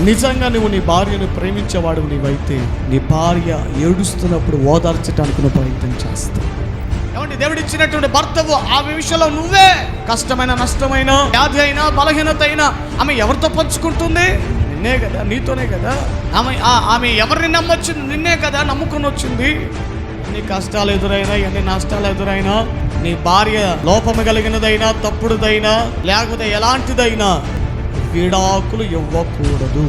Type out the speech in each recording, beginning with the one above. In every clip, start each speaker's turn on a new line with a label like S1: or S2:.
S1: నిజంగా నువ్వు నీ భార్యను ప్రేమించేవాడు నీవైతే నీ భార్య ఏడుస్తున్నప్పుడు ఓదార్చడానికి నువ్వు ప్రయత్నం చేస్తావు. ఏమంటే దేవుడు ఇచ్చినటువంటి భర్తవు ఆ విషయంలో నువ్వే కష్టమైన నష్టమైన వ్యాధి అయినా బలహీనత అయినా ఆమె ఎవరితో పంచుకుంటుంది? నిన్నే కదా, నీతోనే కదా. ఆమె ఎవరిని నమ్మొచ్చింది? నిన్నే కదా నమ్ముకొని వచ్చింది. ఎన్ని కష్టాలు ఎదురైనా ఎన్ని నష్టాలు ఎదురైనా నీ భార్య లోపము కలిగినదైనా తప్పుడుదైనా లేకపోతే ఎలాంటిదైనా విడాకులు ఇవ్వకూడదు.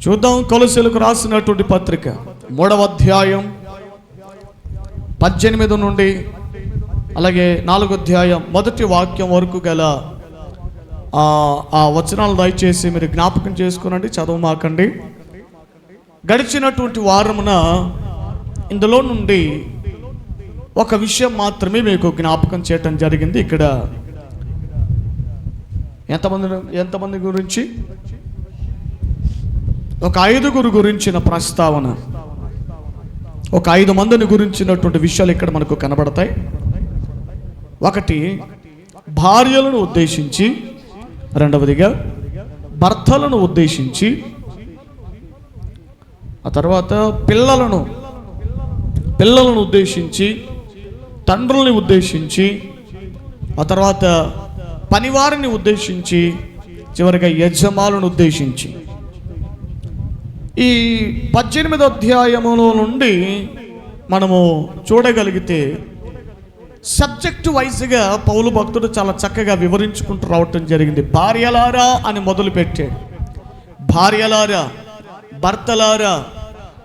S1: చూద్దాం కొలొస్సీయులకు రాసినటువంటి పత్రిక 3వ అధ్యాయం 18 నుండి అలాగే 4వ అధ్యాయం 1వ వాక్యం వరకు గల ఆ వచనాలు దయచేసి మీరు జ్ఞాపకం చేసుకునండి, చదవమాకండి. గడిచినటువంటి వారమున ఇందులో నుండి ఒక విషయం మాత్రమే మీకు జ్ఞాపకం చేయటం జరిగింది. ఇక్కడ ఎంతమంది గురించి? ఒక 5గురు గురించిన ప్రస్తావన, ఒక 5 మందిని గురించినటువంటి విషయాలు ఇక్కడ మనకు కనబడతాయి. ఒకటి భార్యలను ఉద్దేశించి, రెండవదిగా భర్తలను ఉద్దేశించి, ఆ తర్వాత పిల్లలను ఉద్దేశించి, తండ్రుల్ని ఉద్దేశించి, ఆ తర్వాత పనివారిని ఉద్దేశించి, చివరిగా యజమానులను ఉద్దేశించి. ఈ 18వ అధ్యాయములో నుండి మనము చూడగలిగితే సబ్జెక్ట్ వైజ్గా పౌలు భక్తుడు చాలా చక్కగా వివరించుకుంటూ రావటం జరిగింది. భార్యలారా అని మొదలు పెట్టాడు. భార్యలారా, భర్తలారా,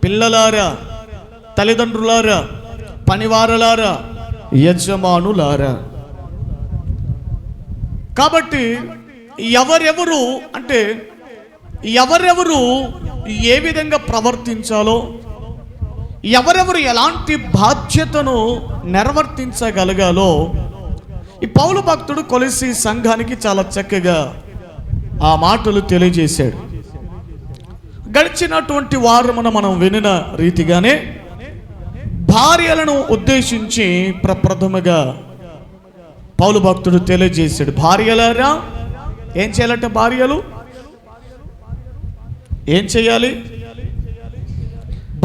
S1: పిల్లలారా, తల్లిదండ్రులారా, పనివారలారా, యజమానులారా. కాబట్టి ఎవరెవరు ఏ విధంగా ప్రవర్తించాలో, ఎవరెవరు ఎలాంటి బాధ్యతను నిర్వర్తించగలగాలో ఈ పౌలు భక్తుడు కొలొస్సీ సంఘానికి చాలా చక్కగా ఆ మాటలు తెలియజేశాడు. గడిచినటువంటి వారమున మనం వినిన రీతిగానే భార్యలను ఉద్దేశించి ప్రప్రథమగా పౌలు భక్తుడు తెలియజేశాడు. భార్యలారా ఏం చేయాలంటే, భార్యలు ఏం చేయాలి?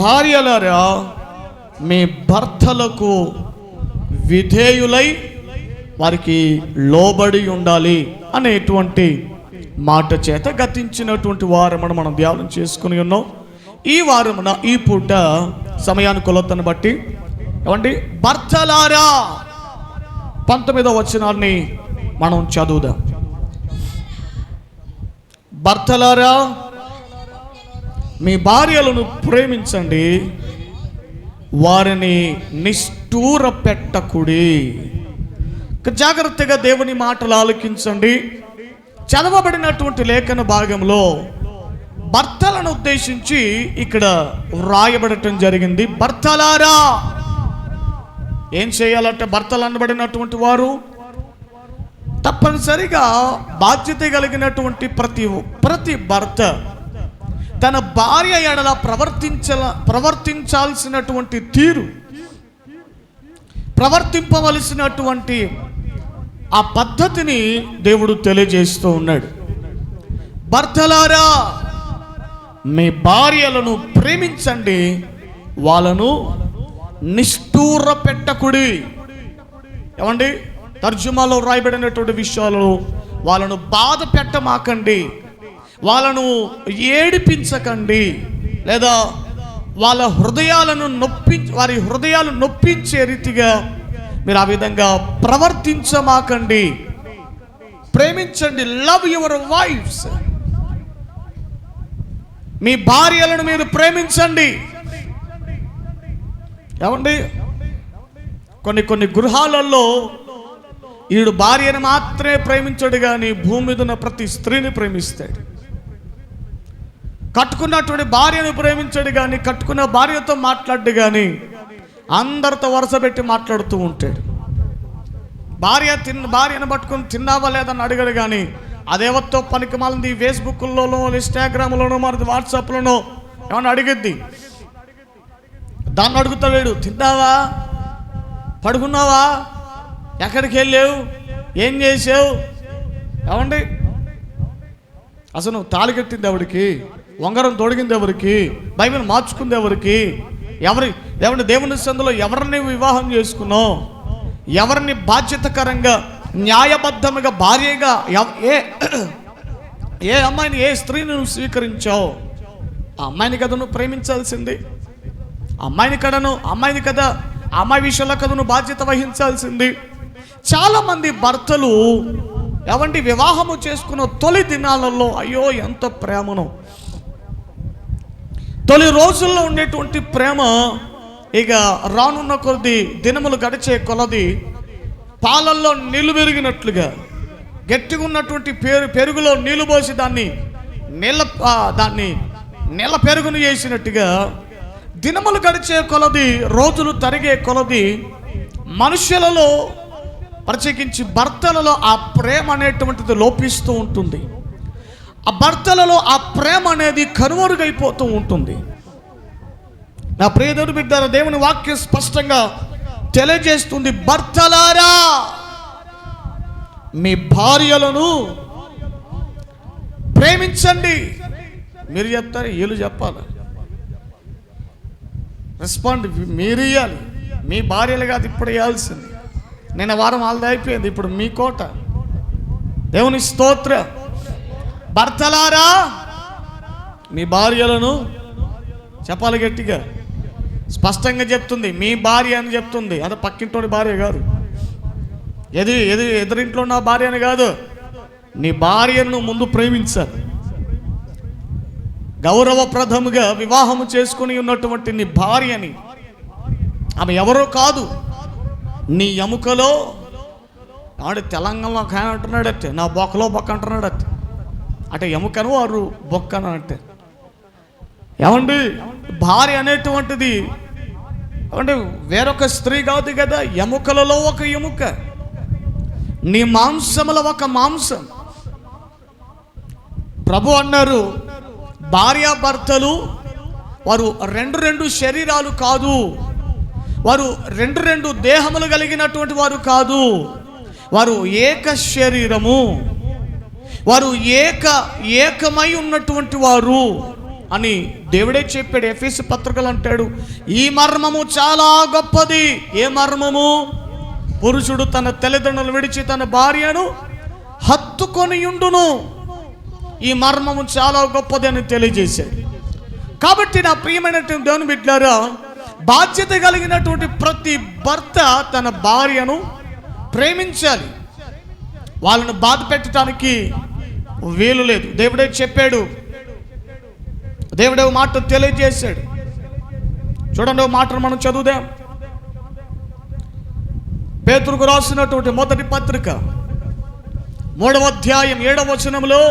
S1: భార్యలారా మీ భర్తలకు విధేయులై వారికి లోబడి ఉండాలి అనేటువంటి మాట చేత గతించినటువంటి వారమున మనం ధ్యానం చేసుకుని ఉన్నాం. ఈ వారమున ఈ పూట సమయానుకూలతను బట్టి ఏమండి, భర్తలారా 19వ వచనాన్ని మనం చదువుదాం. భర్తలారా మీ భార్యలను ప్రేమించండి, వారిని నిష్ఠూర పెట్టకుడి. జాగ్రత్తగా దేవుని మాటలు ఆలకించండి. చదవబడినటువంటి లేఖన భాగంలో భర్తలను ఉద్దేశించి ఇక్కడ వ్రాయబడటం జరిగింది. భర్తలారా ఏం చేయాలంటే, భర్తలు అనబడినటువంటి వారు తప్పనిసరిగా బాధ్యత కలిగినటువంటి ప్రతి భర్త తన భార్య ఎడల ప్రవర్తించాల్సినటువంటి తీరు, ప్రవర్తింపవలసినటువంటి ఆ పద్ధతిని దేవుడు తెలియజేస్తూ ఉన్నాడు. భర్తలారా మీ భార్యలను ప్రేమించండి, వాళ్ళను నిష్ఠూర పెట్టకుడి. ఏమండి, తర్జుమాలో రాయబడినటువంటి విషయాలు, వాళ్ళను బాధ పెట్టమాకండి, వాళ్ళను ఏడిపించకండి, లేదా వారి హృదయాలు నొప్పించే రీతిగా మీరు ఆ విధంగా ప్రవర్తించమాకండి. ప్రేమించండి. Love your wives. మీ భార్యలను మీరు ప్రేమించండి. ఏమండి, కొన్ని గృహాలలో ఈడు భార్యను మాత్రమే ప్రేమించాడు కానీ భూమి మీద ఉన్న ప్రతి స్త్రీని ప్రేమిస్తాడు. కట్టుకున్నటువంటి భార్యను ప్రేమించాడు కానీ కట్టుకున్న భార్యతో మాట్లాడు కానీ అందరితో వరుస పెట్టి మాట్లాడుతూ ఉంటాడు. భార్యను పట్టుకుని తిన్నావా లేదని అడిగాడు కానీ అదేవత్తో పనికి మాలింది ఫేస్బుక్లోనో, ఇన్స్టాగ్రామ్లోనో, మరి వాట్సాప్లోనో ఏమన్నా అడిగిద్ది. దాన్ని అడుగుతాడు, తిన్నావా, పడుకున్నావా, ఎక్కడికి వెళ్ళావు, ఏం చేసావు. ఏమండి, అసలు నువ్వు తాళి కట్టింది ఎవరికి, ఉంగరం తొడిగింది ఎవరికి, బైబిల్ మార్చుకుంది ఎవరికి, ఎవరి దేవుని సందులో ఎవరిని వివాహం చేసుకున్నావు, ఎవరిని బాధ్యతకరంగా న్యాయబద్ధంగా భార్యగా ఏ అమ్మాయిని, ఏ స్త్రీని నువ్వు స్వీకరించావు. ఆ అమ్మాయిని కదా నువ్వు ప్రేమించాల్సింది, అమ్మాయిని కదా ఆ అమ్మాయి విషయంలో కదా నువ్వు బాధ్యత వహించాల్సింది. చాలామంది భర్తలు ఏమండి వివాహము చేసుకున్న తొలి దినాలలో అయ్యో ఎంత ప్రేమను, తొలి రోజుల్లో ఉండేటువంటి ప్రేమ ఇక రానున్న కొద్ది దినములు గడిచే కొలది పాలల్లో నీళ్లు పెరిగినట్లుగా, గట్టిగా ఉన్నటువంటి పెరుగులో నీళ్లు పోసి దాన్ని నీళ్ళ పెరుగును చేసినట్టుగా దినములు గడిచే కొలది, రోజులు తరిగే కొలది మనుషులలో ప్రత్యేకించి భర్తలలో ఆ ప్రేమ అనేటువంటిది లోపిస్తూ ఉంటుంది. ఆ భర్తలలో ఆ ప్రేమ అనేది కనుమరుగైపోతూ ఉంటుంది. నా ప్రియదేవుని బిడ్డలారా, దేవుని వాక్యం స్పష్టంగా తెలియజేస్తుంది, భర్తలారా మీ భార్యలను ప్రేమించండి. మీరు చెప్తారు, వీళ్ళు చెప్పాలి, రెస్పాండ్ మీరు ఇవ్వాలి. మీ భార్యలు కాదు ఇప్పుడు ఇవ్వాల్సింది. నిన్న వారం వాళ్ళది అయిపోయింది, ఇప్పుడు మీ కోట. దేవుని స్తోత్ర. భర్తలారా మీ భార్యలను చెప్పాలి గట్టిగా, స్పష్టంగా చెప్తుంది. మీ భార్య అని చెప్తుంది, అది పక్కింటోని భార్య కాదు, ఎదురింట్లో ఉన్న భార్య అని కాదు. నీ భార్యను ముందు ప్రేమించాలి. గౌరవప్రదముగా వివాహము చేసుకుని ఉన్నటువంటి నీ భార్యని, ఆమె ఎవరో కాదు, నీ ఎముకలో ఆడు తెలంగాణలో అంటున్నాడట్టే, నా బొక్కలో బొక్క అంటున్నాడట్టే. అంటే ఎముకను వారు బొక్కను అంటే ఏమండి, భార్య అనేటువంటిది అంటే వేరొక స్త్రీ కాదు కదా, ఎముకలలో ఒక ఎముక, నీ మాంసముల ఒక మాంసం. ప్రభు అన్నారు, భార్యాభర్తలు వారు రెండు శరీరాలు కాదు, వారు రెండు దేహములు కలిగినటువంటి వారు కాదు, వారు ఏక శరీరము, వారు ఏకమై ఉన్నటువంటి వారు అని దేవుడే చెప్పాడు. ఎఫెసు పత్రికలు అంటాడు, ఈ మర్మము చాలా గొప్పది. ఏ మర్మము? పురుషుడు తన తల్లిదండ్రులను విడిచి తన భార్యను హత్తుకొని ఉండును. ఈ మర్మము చాలా గొప్పది అని తెలియజేశాడు. కాబట్టి నా ప్రియమైనటువంటి దేవుని బిడ్డలారా, బాధ్యత కలిగినటువంటి ప్రతి భర్త తన భార్యను ప్రేమించాలి. వాళ్ళను బాధ పెట్టడానికి వీలు లేదు. దేవుడే చెప్పాడు, దేవుడే మాట తెలియజేశాడు. చూడండి, మాటను మనం చదువుదాం. పేతురుకు రాసినటువంటి మొదటి పత్రిక 3వ అధ్యాయం 7వ వచనంలో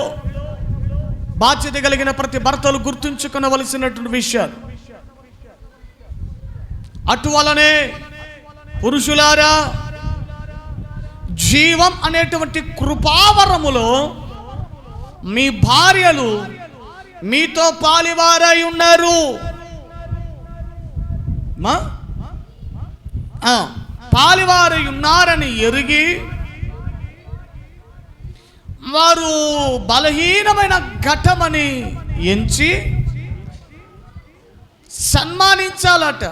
S1: బాధ్యత కలిగిన ప్రతి భర్తలు గుర్తుంచుకునవలసినటువంటి విషయాలు. అటువలనే పురుషులారా, జీవం అనేటువంటి కృపావరములో మీ భార్యలు మీతో పాలివారై ఉన్నారు. పాలివారై ఉన్నారని ఎరిగి వారు బలహీనమైన ఘటమని ఎంచి సన్మానించాలట.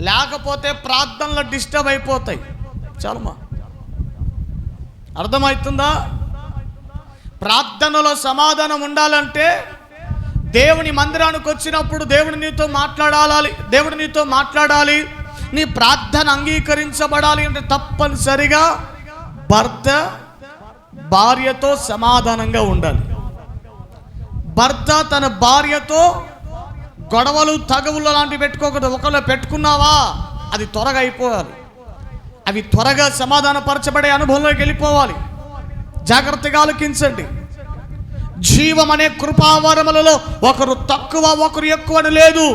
S1: లేకపోతే ప్రార్థనలు డిస్టర్బ్ అయిపోతాయి. చాలమ్మా, అర్థమవుతుందా? ప్రార్థనలో సమాధానం ఉండాలంటే దేవుని మందిరానికి వచ్చినప్పుడు దేవుడు నీతో మాట్లాడాలి, నీ ప్రార్థన అంగీకరించబడాలి అంటే తప్పనిసరిగా భర్త భార్యతో సమాధానంగా ఉండాలి. భర్త తన భార్యతో గొడవలు తగవులు లాంటివి పెట్టుకోకూడదు. ఒకవేళ పెట్టుకున్నావా అది త్వరగా అయిపోవాలి, అవి త్వరగా సమాధానపరచబడే అనుభవంలోకి వెళ్ళిపోవాలి. జాగ్రత్తగా ఆలకించండి. జీవం అనే కృపావరములలో ఒకరు తక్కువ ఒకరు ఎక్కువ అని లేదు.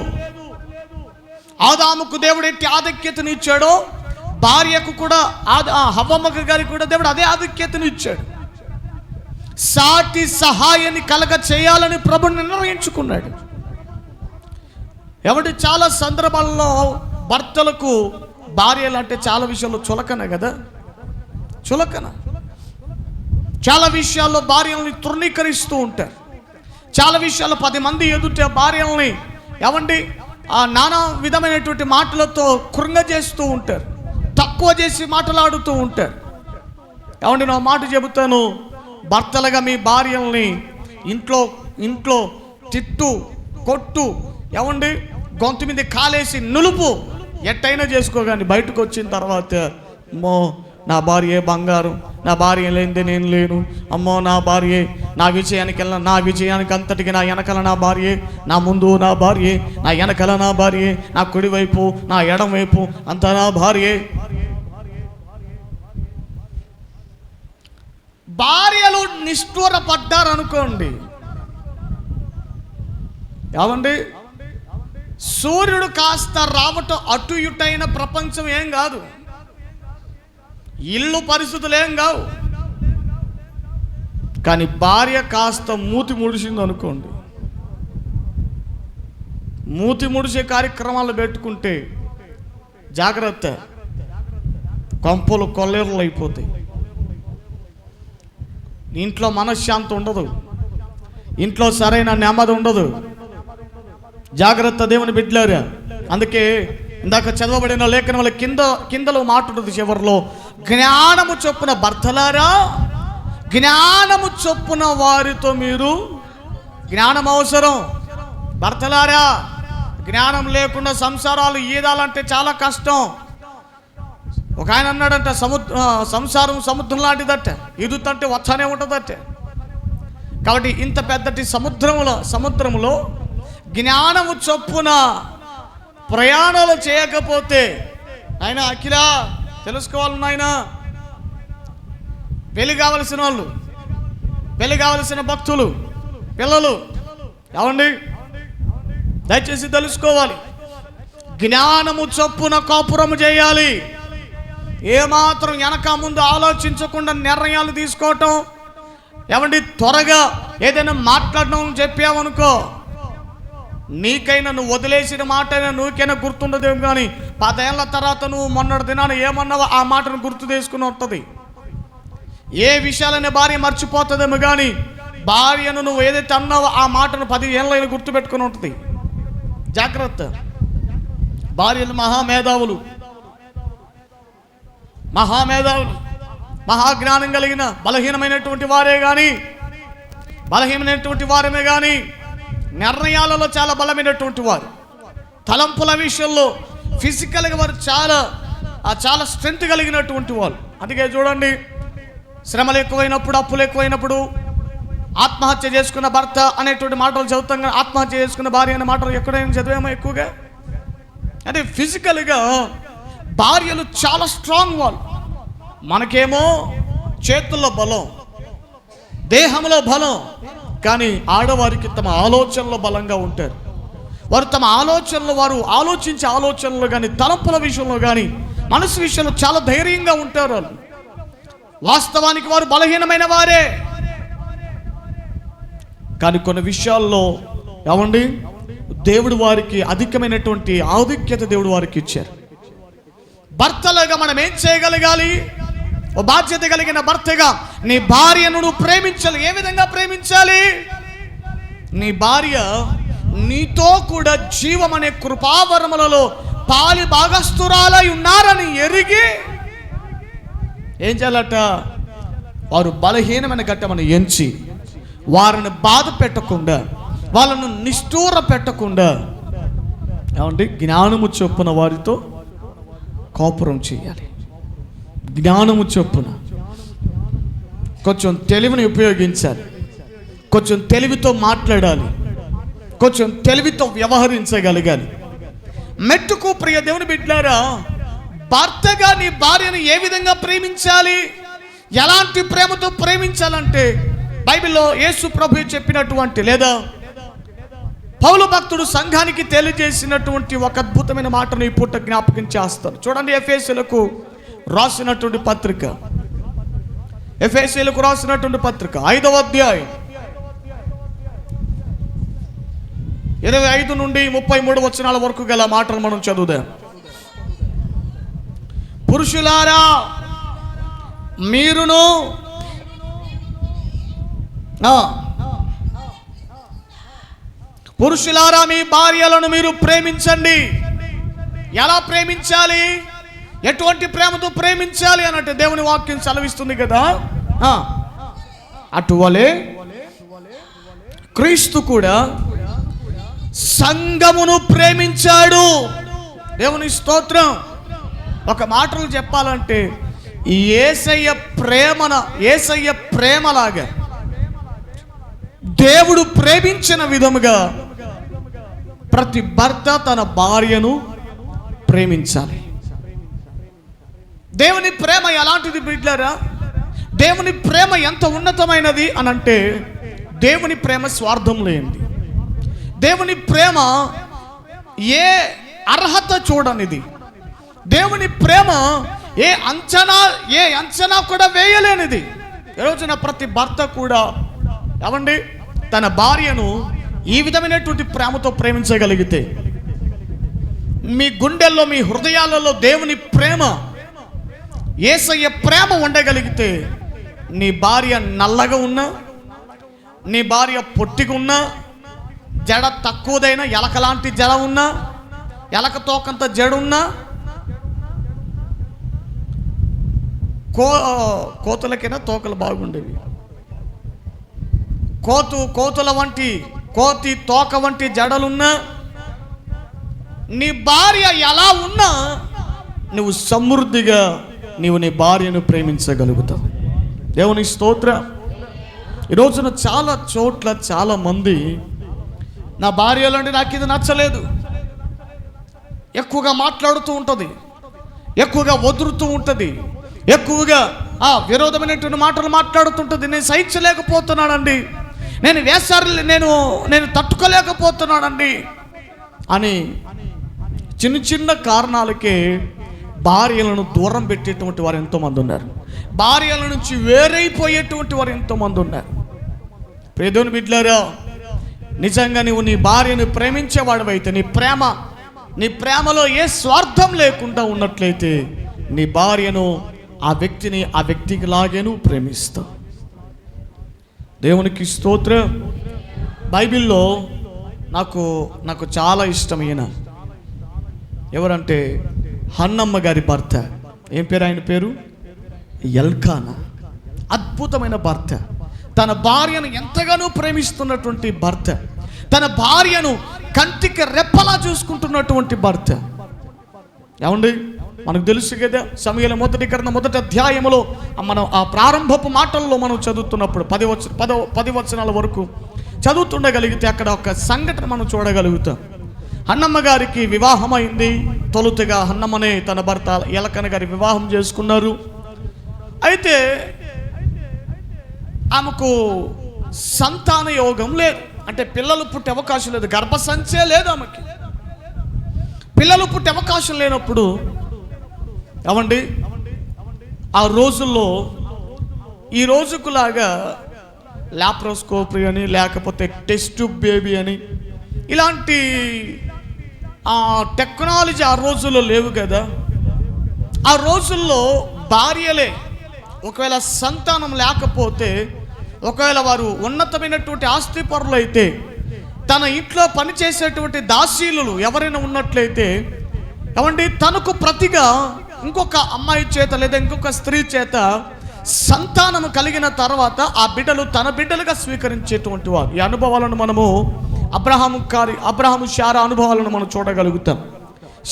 S1: ఆదాముకు దేవుడు ఎట్టి ఆధిక్యతనిచ్చాడో భార్యకు కూడా హవ్వమ్మకు గారికి కూడా దేవుడు అదే ఆధిక్యతను ఇచ్చాడు. సాటి సహాయాన్ని కలగ చేయాలని ప్రభు నిర్ణయించుకున్నాడు. ఏమంటే చాలా సందర్భాల్లో భర్తలకు భార్యలు అంటే చాలా విషయాల్లో చులకన కదా, చులకన. చాలా విషయాల్లో భార్యల్ని తృణీకరిస్తూ ఉంటారు. చాలా విషయాల్లో 10 మంది ఎదుట భార్యల్ని నానా విధమైనటువంటి మాటలతో కృంగజేస్తూ ఉంటారు, తక్కువ చేసి మాట్లాడుతూ ఉంటారు. నా మాట చెబుతాను, భర్తలుగా మీ భార్యల్ని ఇంట్లో తిట్టు, కొట్టు, గొంతు మీద కాలేసి నులుపు, ఎట్టయినా చేసుకోగాని బయటకు వచ్చిన తర్వాత నా భార్య బంగారం, నా భార్య లేనిదే నేను లేను, అమ్మో నా భార్య, నా విజయానికి అంతటికి నా వెనకల నా భార్య, నా ముందు నా భార్య, నా వెనకల నా భార్య, నా కుడివైపు నా ఎడం వైపు అంతా నా భార్య. భార్యలు నిష్ఠూరపడ్డారనుకోండి, సూర్యుడు కాస్త రావటం అటు ఇటైన ప్రపంచం ఏం కాదు, ఇల్లు పరిస్థితులు ఏం కావు. కానీ భార్య కాస్త మూతి ముడిసింది అనుకోండి, మూతి ముడిసే కార్యక్రమాలు పెట్టుకుంటే జాగ్రత్త, కొంపలు కొల్లేరులు అయిపోతాయి. ఇంట్లో మనశ్శాంతి ఉండదు, ఇంట్లో సరైన నెమ్మది ఉండదు. జాగ్రత్త దేవుని బిడ్డలారా. అందుకే ఇందాక చదవబడిన లేఖనంలో కిందలో మాట ఉంటుంది చివరిలో, జ్ఞానము చొప్పున భర్తలారా, జ్ఞానము చొప్పున వారితో మీరు, జ్ఞానం అవసరం భర్తలారా. జ్ఞానం లేకుండా సంసారాలు ఈదాలంటే చాలా కష్టం. ఒక ఆయన అన్నాడంట, సంసారం సముద్రం లాంటిదట, ఈదుతంటే వచ్చానే ఉంటుందట. కాబట్టి ఇంత పెద్దటి సముద్రములో జ్ఞానము చొప్పున ప్రయాణాలు చేయకపోతే, ఆయన అఖిల తెలుసుకోవాలి నాయన, పెళ్లి కావలసిన వాళ్ళు, పెళ్లి కావలసిన భక్తులు, పిల్లలు, దయచేసి తెలుసుకోవాలి, జ్ఞానము చొప్పున కాపురము చేయాలి. ఏమాత్రం వెనక ముందు ఆలోచించకుండా నిర్ణయాలు తీసుకోవటం, త్వరగా ఏదైనా మాట్లాడడం చెప్పావనుకో, నీకైనా నువ్వు వదిలేసిన మాట అయినా నువ్వుకైనా గుర్తుండదేమో, కానీ 10 ఏళ్ల తర్వాత నువ్వు మొన్నటి దినాన్ని ఏమన్నావో ఆ మాటను గుర్తు చేసుకుని ఉంటుంది. ఏ విషయాలనే భార్య మర్చిపోతుందేమో, కానీ భార్యను నువ్వు ఏదైతే అన్నావో ఆ మాటను 10 ఏళ్ళైనా గుర్తు పెట్టుకుని ఉంటుంది. జాగ్రత్త. భార్యలు మహామేధావులు, మహాజ్ఞానం కలిగిన బలహీనమైనటువంటి వారమే కానీ నిర్ణయాలలో చాలా బలమైనటువంటి వారు. తలంపుల విషయంలో ఫిజికల్గా వారు చాలా స్ట్రెంత్ కలిగినటువంటి వాళ్ళు. అందుకే చూడండి, శ్రమలు ఎక్కువైనప్పుడు, అప్పులు ఎక్కువైనప్పుడు ఆత్మహత్య చేసుకున్న భర్త అనేటువంటి మాటలు చదువుతాం, కానీ ఆత్మహత్య చేసుకున్న భార్య అనే మాటలు ఎక్కడైనా చదివేమో ఎక్కువగా. అంటే ఫిజికల్గా భార్యలు చాలా స్ట్రాంగ్ వాళ్ళు. మనకేమో చేతుల్లో బలం, దేహంలో బలం, కానీ ఆడవారికి తమ ఆలోచనలో బలంగా ఉంటారు. వారు తమ వారు ఆలోచించే ఆలోచనలు కానీ, తలంపుల విషయంలో కానీ, మనసు విషయంలో చాలా ధైర్యంగా ఉంటారు వాళ్ళు. వాస్తవానికి వారు బలహీనమైన వారే, కానీ కొన్ని విషయాల్లో దేవుడు వారికి అధికమైనటువంటి ఆధిక్యత దేవుడు వారికి ఇచ్చారు. భర్తలుగా మనం ఏం చేయగలగాలి? ఓ బాధ్యత కలిగిన భర్తగా నీ భార్యను నువ్వు ప్రేమించాలి. ఏ విధంగా ప్రేమించాలి? నీ భార్య నీతో కూడా జీవం అనే కృపావరములలో పాలి భాగస్తురాలై ఉన్నారని ఎరిగి ఏం చేయాలట? వారు బలహీనమైన ఘట్టమని ఎంచి వారిని బాధ పెట్టకుండా, వాళ్ళను నిష్ఠూర పెట్టకుండా జ్ఞానము చొప్పున వారితో కాపురం చేయాలి. జ్ఞానము చొప్పున కొంచెం తెలివిని ఉపయోగించాలి, కొంచెం తెలివితో మాట్లాడాలి, కొంచెం తెలివితో వ్యవహరించగలగాలి. మెట్టుకు ప్రియ దేవుని బిడ్డలారా, భర్తగా నీ భార్యను ఏ విధంగా ప్రేమించాలి, ఎలాంటి ప్రేమతో ప్రేమించాలంటే బైబిల్లో యేసు ప్రభు చెప్పినటువంటి, లేదా పౌలు భక్తుడు సంఘానికి తెలియజేసినటువంటి ఒక అద్భుతమైన మాటను ఈ పూట జ్ఞాపకం చేస్తారు. చూడండి, ఎఫెసీయులకు రాసినటువంటి పత్రిక, ఎఫెసీయులకు రాసినటువంటి పత్రిక 5వ అధ్యాయం 25 నుండి 33 వచనాల వరకు గల మాటలు మనం చదువుదాం. పురుషులారా మీరును పురుషులారా మీ భార్యలను మీరు ప్రేమించండి. ఎలా ప్రేమించాలి, ఎటువంటి ప్రేమతో ప్రేమించాలి అన్నట్టు దేవుని వాక్యం సెలవిస్తుంది కదా. అటువలే క్రీస్తు కూడా సంఘమును ప్రేమించాడు. దేవుని స్తోత్రం. ఒక మాటలు చెప్పాలంటే యేసయ్య ప్రేమలాగా దేవుడు ప్రేమించిన విధముగా ప్రతి భర్త తన భార్యను ప్రేమించాలి. దేవుని ప్రేమ ఎలాంటిది బిడ్డలారా? దేవుని ప్రేమ ఎంత ఉన్నతమైనది అనంటే దేవుని ప్రేమ స్వార్థం లేనిది. దేవుని ప్రేమ ఏ అర్హత చూడనిది. దేవుని ప్రేమ ఏ అంచనా కూడా వేయలేనిది. ఈరోజున ప్రతి భర్త కూడా ఏమండి తన భార్యను ఈ విధమైనటువంటి ప్రేమతో ప్రేమించగలిగితే, మీ గుండెల్లో మీ హృదయాలలో దేవుని ప్రేమ, యేసయ్య ప్రేమ ఉండగలిగితే, నీ భార్య నల్లగా ఉన్నా, నీ భార్య పొట్టిగా ఉన్నా, జడ తక్కువదైనా, ఎలకలాంటి జడ ఉన్నా, ఎలక తోకంత జడున్నా, కోతులకైనా తోకలు బాగుండేవి, కోతుల వంటి కోతి తోక వంటి జడలున్నా, నీ భార్య ఎలా ఉన్నా నువ్వు సమృద్ధిగా నీ భార్యను ప్రేమించగలుగుతావు. దేవుని స్తోత్రం. ఈరోజున చాలా చోట్ల చాలా మంది నా భార్యలంటే నాకు ఇది నచ్చలేదు, ఎక్కువగా మాట్లాడుతూ ఉంటుంది, ఎక్కువగా వదులుతూ ఉంటుంది, ఎక్కువగా విరోధమైనటువంటి మాటలు మాట్లాడుతుంటుంది. నేను సహించలేకపోతున్నానండి, నేను తట్టుకోలేకపోతున్నానండి అని చిన్న కారణాలకే భార్యలను దూరం పెట్టేటువంటి వారు ఎంతోమంది ఉన్నారు. భార్యల నుంచి వేరైపోయేటువంటి వారు ఎంతోమంది ఉన్నారు. ప్రియదేవుని బిడ్డలారా, నిజంగా నువ్వు నీ భార్యను ప్రేమించేవాడివైతే, నీ ప్రేమలో ఏ స్వార్థం లేకుండా ఉన్నట్లయితే, నీ భార్యను ఆ వ్యక్తికి లాగేను ప్రేమిస్తావు. దేవునికి స్తోత్రం. బైబిల్లో నాకు చాలా ఇష్టం ఈయన. ఎవరంటే హన్నమ్మ గారి భర్త. ఏం పేరు ఆయన పేరు? ఎల్కానా. అద్భుతమైన భర్త. తన భార్యను ఎంతగానో ప్రేమిస్తున్నటువంటి భర్త, తన భార్యను కంటికి రెప్పలా చూసుకుంటున్నటువంటి భర్త. ఏమండి, మనకు తెలుసు కదా, సమూయేలు మొదటి గ్రంథం 1వ అధ్యాయములో మనం ఆ ప్రారంభపు మాటల్లో మనం చదువుతున్నప్పుడు 10 వచనాల వరకు చదువుతుండగలిగితే అక్కడ ఒక సంఘటన మనం చూడగలుగుతాం. హన్నమ్మ గారికి వివాహమైంది. తొలుతగా హన్నమ్మనే తన భర్త ఎలకన గారి వివాహం చేసుకున్నారు. అయితే ఆమెకు సంతాన యోగం లేదు, అంటే పిల్లలు పుట్టే అవకాశం లేదు, గర్భసంచే లేదు ఆమెకి. పిల్లలు పుట్టే అవకాశం లేనప్పుడు ఏమండి, ఆ రోజుల్లో ఈ రోజుకులాగా లాప్రోస్కోపీ అని, లేకపోతే టెస్ట్ బేబీ అని, ఇలాంటి టెక్నాలజీ ఆ రోజుల్లో లేవు కదా. ఆ రోజుల్లో భార్యలే ఒకవేళ సంతానం లేకపోతే, ఒకవేళ వారు ఉన్నతమైనటువంటి ఆస్తి పరులు అయితే, తన ఇంట్లో పనిచేసేటువంటి దాసీలు ఎవరైనా ఉన్నట్లయితే, ఏమండి, తనకు ప్రతిగా ఇంకొక అమ్మాయి చేత లేదా ఇంకొక స్త్రీ చేత సంతానము కలిగిన తర్వాత ఆ బిడ్డలు తన బిడ్డలుగా స్వీకరించేటువంటి వారు. ఈ అనుభవాలను మనము అబ్రహాము శారా అనుభవాలను మనం చూడగలుగుతాం.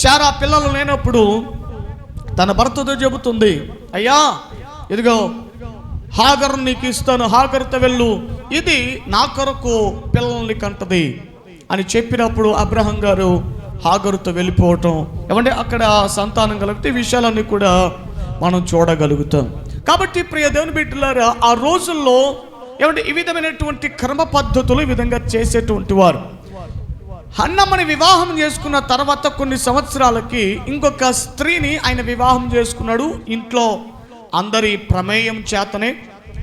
S1: శారా పిల్లలు లేనప్పుడు తన భర్తతో చెబుతుంది, అయ్యా ఇదిగో హాగరు నీకు ఇస్తాను, హాగరుతో వెళ్ళు, ఇది నా కొరకు పిల్లల్ని కంటది అని చెప్పినప్పుడు అబ్రహాం గారు హాగరుతో వెళ్ళిపోవటం, ఏమంటే అక్కడ సంతానం కలిగితే ఈ విషయాలన్నీ కూడా మనం చూడగలుగుతాం. కాబట్టి ప్రియ దేవుని బిడ్డలారా, ఆ రోజుల్లో ఏమంటే ఈ విధమైనటువంటి కర్మ పద్ధతులు ఈ విధంగా చేసేటువంటి వారు. హన్నమ్మని వివాహం చేసుకున్న తర్వాత కొన్ని సంవత్సరాలకి ఇంకొక స్త్రీని ఆయన వివాహం చేసుకున్నాడు. ఇంట్లో అందరి ప్రమేయం చేతనే,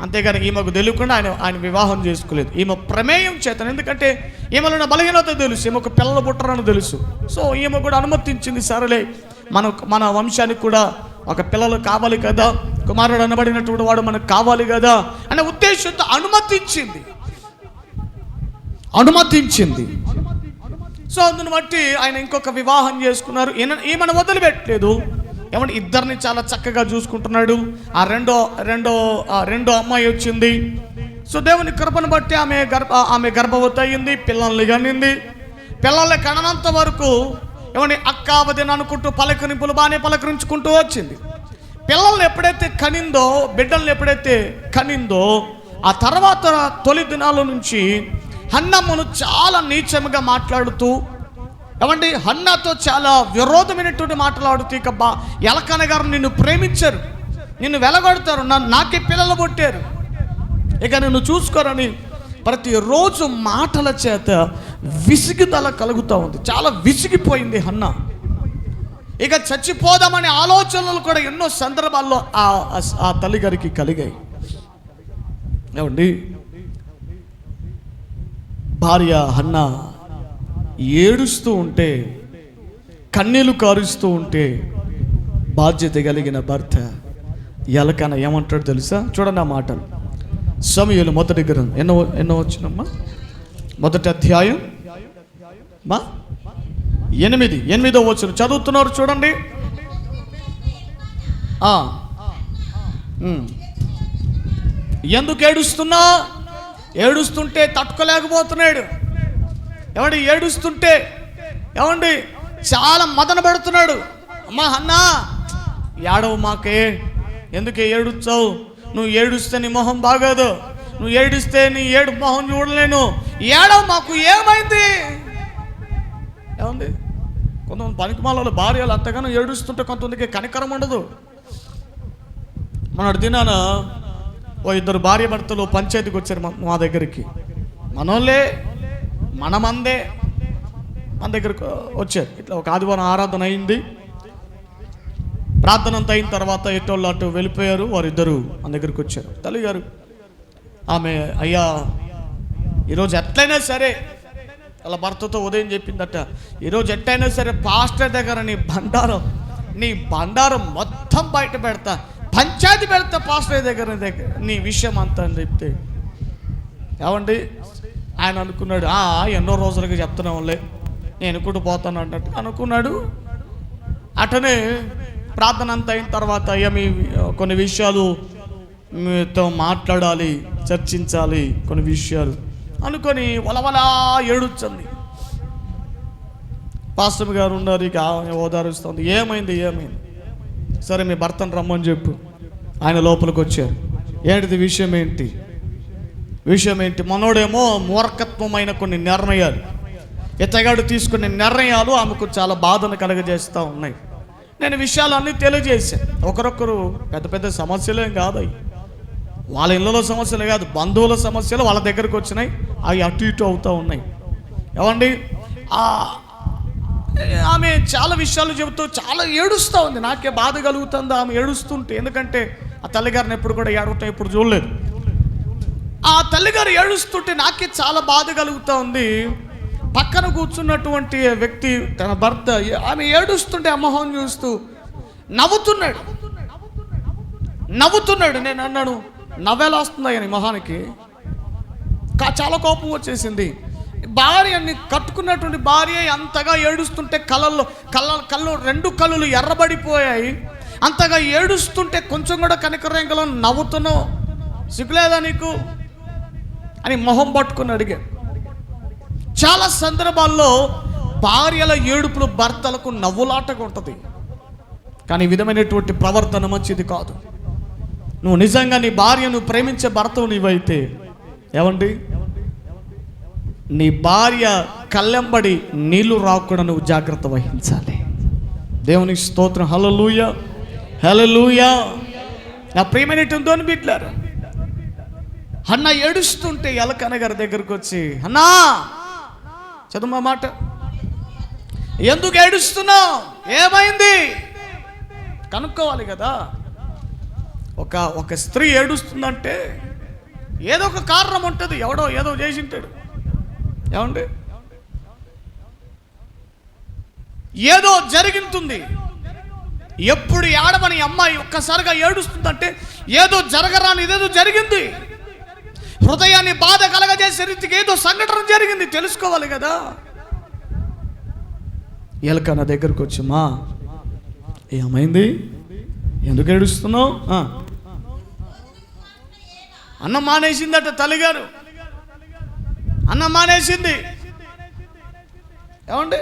S1: అంతేగాని ఈమెకు తెలియకుండా ఆయన వివాహం చేసుకోలేదు. ఈమె ప్రమేయం చేతనే, ఎందుకంటే ఈమెలో ఉన్న బలహీనత తెలుసు, ఈమెకు పిల్లలు పుట్టరని తెలుసు. సో ఈమె కూడా అనుమతించింది, సరేలే మన వంశానికి కూడా ఒక పిల్లలు కావాలి కదా, కుమారుడు అనబడినటువంటి వాడు మనకు కావాలి కదా అనే ఉద్దేశంతో అనుమతించింది. సో అందుని బట్టి ఆయన ఇంకొక వివాహం చేసుకున్నారు. ఈమెను వదిలిపెట్టలేదు. ఏమంటే ఇద్దరిని చాలా చక్కగా చూసుకుంటున్నాడు. ఆ రెండో అమ్మాయి వచ్చింది. సో దేవుని కృపను బట్టి ఆమె గర్భవతి అయ్యింది, పిల్లల్ని కనింది. పిల్లల్ని కననంత వరకు ఏమంటే అక్క వదిన అనుకుంటూ పలకరింపులు బాగానే పలకరించుకుంటూ వచ్చింది. పిల్లల్ని ఎప్పుడైతే బిడ్డల్ని ఎప్పుడైతే కనిందో ఆ తర్వాత తొలి దినాల నుంచి హన్నమ్మను చాలా నీచముగా మాట్లాడుతూ, ఏమండి హన్నాతో చాలా విరోధమైనటువంటి మాట్లాడుతూ, ఇక ఎలకన్న గారు నిన్ను ప్రేమించరు, నిన్ను వెలగొడతారు, నాకే పిల్లలు పుట్టారు, ఇక నిన్ను చూసుకోరని ప్రతిరోజు మాటల చేత విసిగిదల కలుగుతూ ఉంది. చాలా విసిగిపోయింది హన్నా. ఇక చచ్చిపోదామనే ఆలోచనలు కూడా ఎన్నో సందర్భాల్లో ఆ తల్లిగారికి కలిగాయి. ఏమండి భార్య హన్నా ఏడుస్తూ ఉంటే, కన్నీళ్లు కారుస్తూ ఉంటే బాధ్యత కలిగిన భర్త ఎలకన ఏమంటాడు తెలుసా? చూడండి ఆ మాటలు. సమూయేలు మొదటి గ్రంథం ఎన్నో వచ్చినమ్మా, మొదటి అధ్యాయం 8వ వచనం చదువుతున్నారు చూడండి. ఎందుకు ఏడుస్తుంటే తట్టుకోలేకపోతున్నాడు. ఏమండి ఏడుస్తుంటే చాలా మదన పడుతున్నాడు. అమ్మా అన్నా ఏడవు మాకే, ఎందుకే ఏడుస్తావు? నువ్వు ఏడుస్తే నీ మొహం బాగోదు, నువ్వు ఏడుస్తే నీ మొహం చూడలేను, ఏడవు మాకు, ఏమైంది? ఏమండి కొంతమంది పనికిమాల భార్యలు అంతగానో ఏడుస్తుంటే కొంతమందికి కనికరం ఉండదు. మొన్నటి దినాన ఇద్దరు భార్య భర్తలు పంచాయతీకి వచ్చారు మా దగ్గరికి. మనోళ్ళే మన దగ్గరకు వచ్చారు. ఇట్లా ఒక ఆదివారం ఆరాధన అయింది. ప్రార్థన అంతా అయిన తర్వాత ఎటోళ్ళు అటు వెళ్ళిపోయారు. వారిద్దరు మన దగ్గరికి వచ్చారు. తల్లిగారు ఆమె, అయ్యా ఈరోజు ఎట్లయినా సరే, వాళ్ళ భర్తతో ఉదయం చెప్పిందట, ఈరోజు ఎట్లయినా సరే పాస్టర్ దగ్గర నీ బండారం మొత్తం బయట పెడతా, పంచాయతీ పెడతా పాస్టర్ దగ్గర నీ విషయం అంతా అని చెప్తే, ఏమండి ఆయన అనుకున్నాడు, ఎన్నో రోజులకి చెప్తున్నాంలే, నేను కూడా పోతాను అన్నట్టు అనుకున్నాడు. అటనే ప్రార్థన అంతా అయిన తర్వాత, అయ్యా మీ కొన్ని విషయాలు మీతో మాట్లాడాలి, చర్చించాలి కొన్ని విషయాలు అనుకొని వలవలా ఏడుస్తుంది. పాస్టర్ గారు ఉన్నారు, ఇక ఓదారుస్తుంది. ఏమైంది? సరే మీ భర్తను రమ్మని చెప్పు. ఆయన లోపలికి వచ్చారు. ఏంటిది విషయం ఏంటి? మనోడేమో మూర్ఖత్వమైన కొన్ని నిర్ణయాలు, ఇతగాడు తీసుకునే నిర్ణయాలు ఆమెకు చాలా బాధను కలగజేస్తూ ఉన్నాయి. నేను విషయాలు అన్నీ తెలియజేశాను. ఒకరొకరు పెద్ద సమస్యలేం కాదు, అవి వాళ్ళ ఇళ్ళలో సమస్యలు కాదు, బంధువుల సమస్యలు వాళ్ళ దగ్గరకు వచ్చినాయి, అవి అటు ఇటు అవుతూ ఉన్నాయి. ఏమండి ఆమె చాలా విషయాలు చెబుతూ చాలా ఏడుస్తూ ఉంది. నాకే బాధ కలుగుతుంది ఆమె ఏడుస్తుంటే, ఎందుకంటే ఆ తల్లిగారిని ఎప్పుడు కూడా ఏడవటం ఎప్పుడు చూడలేదు. ఆ తల్లిగారు ఏడుస్తుంటే నాకే చాలా బాధ కలుగుతూ ఉంది. పక్కన కూర్చున్నటువంటి వ్యక్తి తన భర్త ఆమె ఏడుస్తుంటే అమ్మహం చూస్తూ నవ్వుతున్నాడు. నేను అన్నాను, నవ్వేలా వస్తుందా అని మొహానికి? చాలా కోపం వచ్చేసింది. భార్యని కట్టుకున్నటువంటి భార్య అంతగా ఏడుస్తుంటే కళ్ళు రెండు కళ్ళు ఎర్రబడిపోయాయి. అంతగా ఏడుస్తుంటే కొంచెం కూడా కనికరంగలో నవ్వుతున్నావు, సిగ్గులేదా నీకు అని మొహం పట్టుకుని అడిగా. చాలా సందర్భాల్లో భార్యల ఏడుపులు భర్తలకు నవ్వులాటగా ఉంటుంది. కానీ ఈ విధమైనటువంటి ప్రవర్తన మంచిది కాదు. నువ్వు నిజంగా నీ భార్యను ప్రేమించే భర్తవు నీవైతే, ఏమండి నీ భార్య కళ్ళెంబడి నీళ్లు రాకుండా నువ్వు జాగ్రత్త వహించాలి. దేవునికి స్తోత్రం. హల్లెలూయా, హల్లెలూయా. నా ప్రియమైనటువంటి బిడ్డలారా, అన్న ఏడుస్తుంటే ఎలకన్న గారి దగ్గరకు వచ్చి, అన్నా చదువు మాట, ఎందుకు ఏడుస్తున్నావు? ఏమైంది? కనుక్కోవాలి కదా. ఒక స్త్రీ ఏడుస్తుందంటే ఏదో ఒక కారణం ఉంటుంది. ఎవడో ఏదో చేసింటాడు. ఏమండి, ఏదో జరిగింటుంది. ఎప్పుడు ఏడమని అమ్మాయి ఒక్కసారిగా ఏడుస్తుందంటే ఏదో జరగరాని ఇదేదో జరిగింది. హృదయాన్ని బాధ కలగజేసే రీతికి ఏదో సంఘటన జరిగింది. తెలుసుకోవాలి కదా. ఎలక నా దగ్గరకు వచ్చి, మా ఏమైంది? ఎందుకు ఏడుస్తున్నావు? అన్నం మానేసిందట తల్లిగారు. అన్నం మానేసింది. ఏమండి,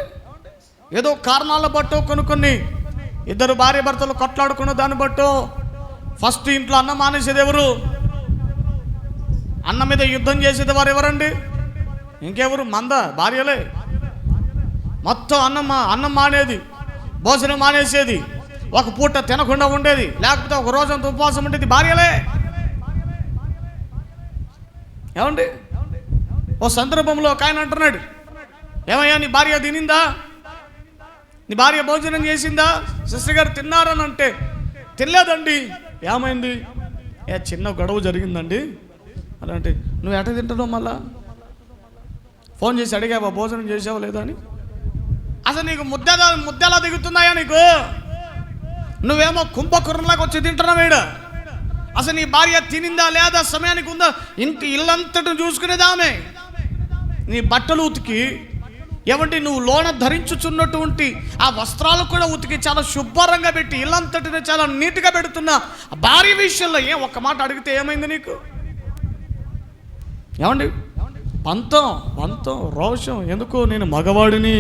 S1: ఏదో కారణాల బట్టో కొన్ని ఇద్దరు భార్య భర్తలు కొట్లాడుకున్న దాన్ని బట్టో ఫస్ట్ ఇంట్లో అన్నం మానేసేది ఎవరు? అన్నం మీద యుద్ధం చేసేది వారు ఎవరండి? ఇంకెవరు? భార్యలే. మొత్తం అన్నం మానేది, భోజనం మానేసేది, ఒక పూట తినకుండా ఉండేది, లేకపోతే ఒక రోజంతా ఉపవాసం ఉండేది భార్యలే. ఏమండి, ఓ సందర్భంలో ఒక ఆయన అంటున్నాడు, ఏమయ్యా నీ భార్య తినిందా? నీ భార్య భోజనం చేసిందా? సిస్టర్ గారు తిన్నారని అంటే, తినలేదండి. ఏమైంది? చిన్న గొడవ జరిగిందండి అని అంటే, నువ్వు ఎట తింటున్నావు? మళ్ళా ఫోన్ చేసి అడిగావా భోజనం చేసావా లేదా అని? అసలు నీకు ముద్దెలా దిగుతున్నాయా నీకు? నువ్వేమో కుంభకర్ణలాగా వచ్చి తింటున్నావు ఈడ. అసలు నీ భార్య తినిందా లేదా, సమయానికి ఉందా? ఇల్లంతటి చూసుకునేది ఆమె. నీ బట్టలు ఉతికి, ఏమంటే నువ్వు లోన ధరించుచున్నటువంటి ఆ వస్త్రాలు కూడా ఉతికి చాలా శుభ్రంగా పెట్టి ఇల్లంతటిని చాలా నీట్గా పెడుతున్నా భార్య విషయంలో ఒక్క మాట అడిగితే ఏమైంది నీకు? ఏమండి, పంతం రోషం. ఎందుకు? నేను మగవాడిని,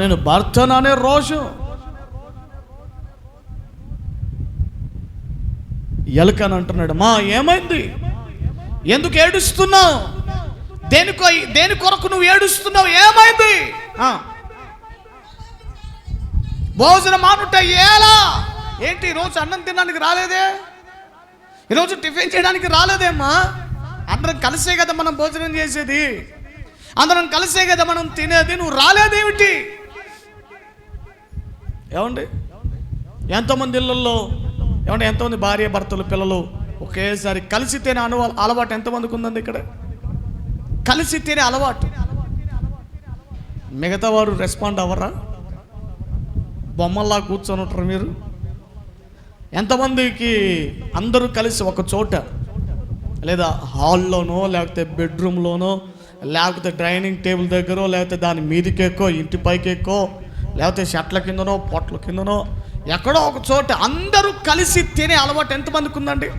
S1: నేను భర్తను అనే రోషం. ఎలుకని అంటున్నాడు, మా ఏమైంది? ఎందుకు ఏడుస్తున్నావు? దేని కొరకు నువ్వు ఏడుస్తున్నావు? ఏమైంది? భోజనం మానుట ఎలా? ఏంటి ఈరోజు అన్నం తినడానికి రాలేదే? ఈరోజు టిఫిన్ చేయడానికి రాలేదేమ్మా? అందరం కలిసే కదా మనం భోజనం చేసేది, అందరం కలిసే కదా మనం తినేది. నువ్వు రాలేదేమిటి? ఏమండి, ఎంతోమంది ఇళ్ళల్లో ఏమంటే ఎంతోమంది భార్య భర్తలు పిల్లలు ఒకేసారి కలిసి తినే అలవాటు ఎంతమందికి ఉందండి ఇక్కడ? కలిసి తినే అలవాటు. మిగతా వారు రెస్పాండ్ అవ్వరా? బొమ్మల్లా కూర్చొని ఉంటారు మీరు. ఎంతమందికి అందరూ కలిసి ఒక చోట, లేదా హాల్లోనో, లేకపోతే బెడ్రూమ్లోనో, లేకపోతే డైనింగ్ టేబుల్ దగ్గర, లేకపోతే దాని మీదికెక్కో, ఇంటి పైకెక్కో, లేకపోతే చెట్ల కిందనో పొట్ల కిందనో ఎక్కడో ఒక చోట అందరూ కలిసి తినే అలవాటు ఎంతమందికి ఉందండి?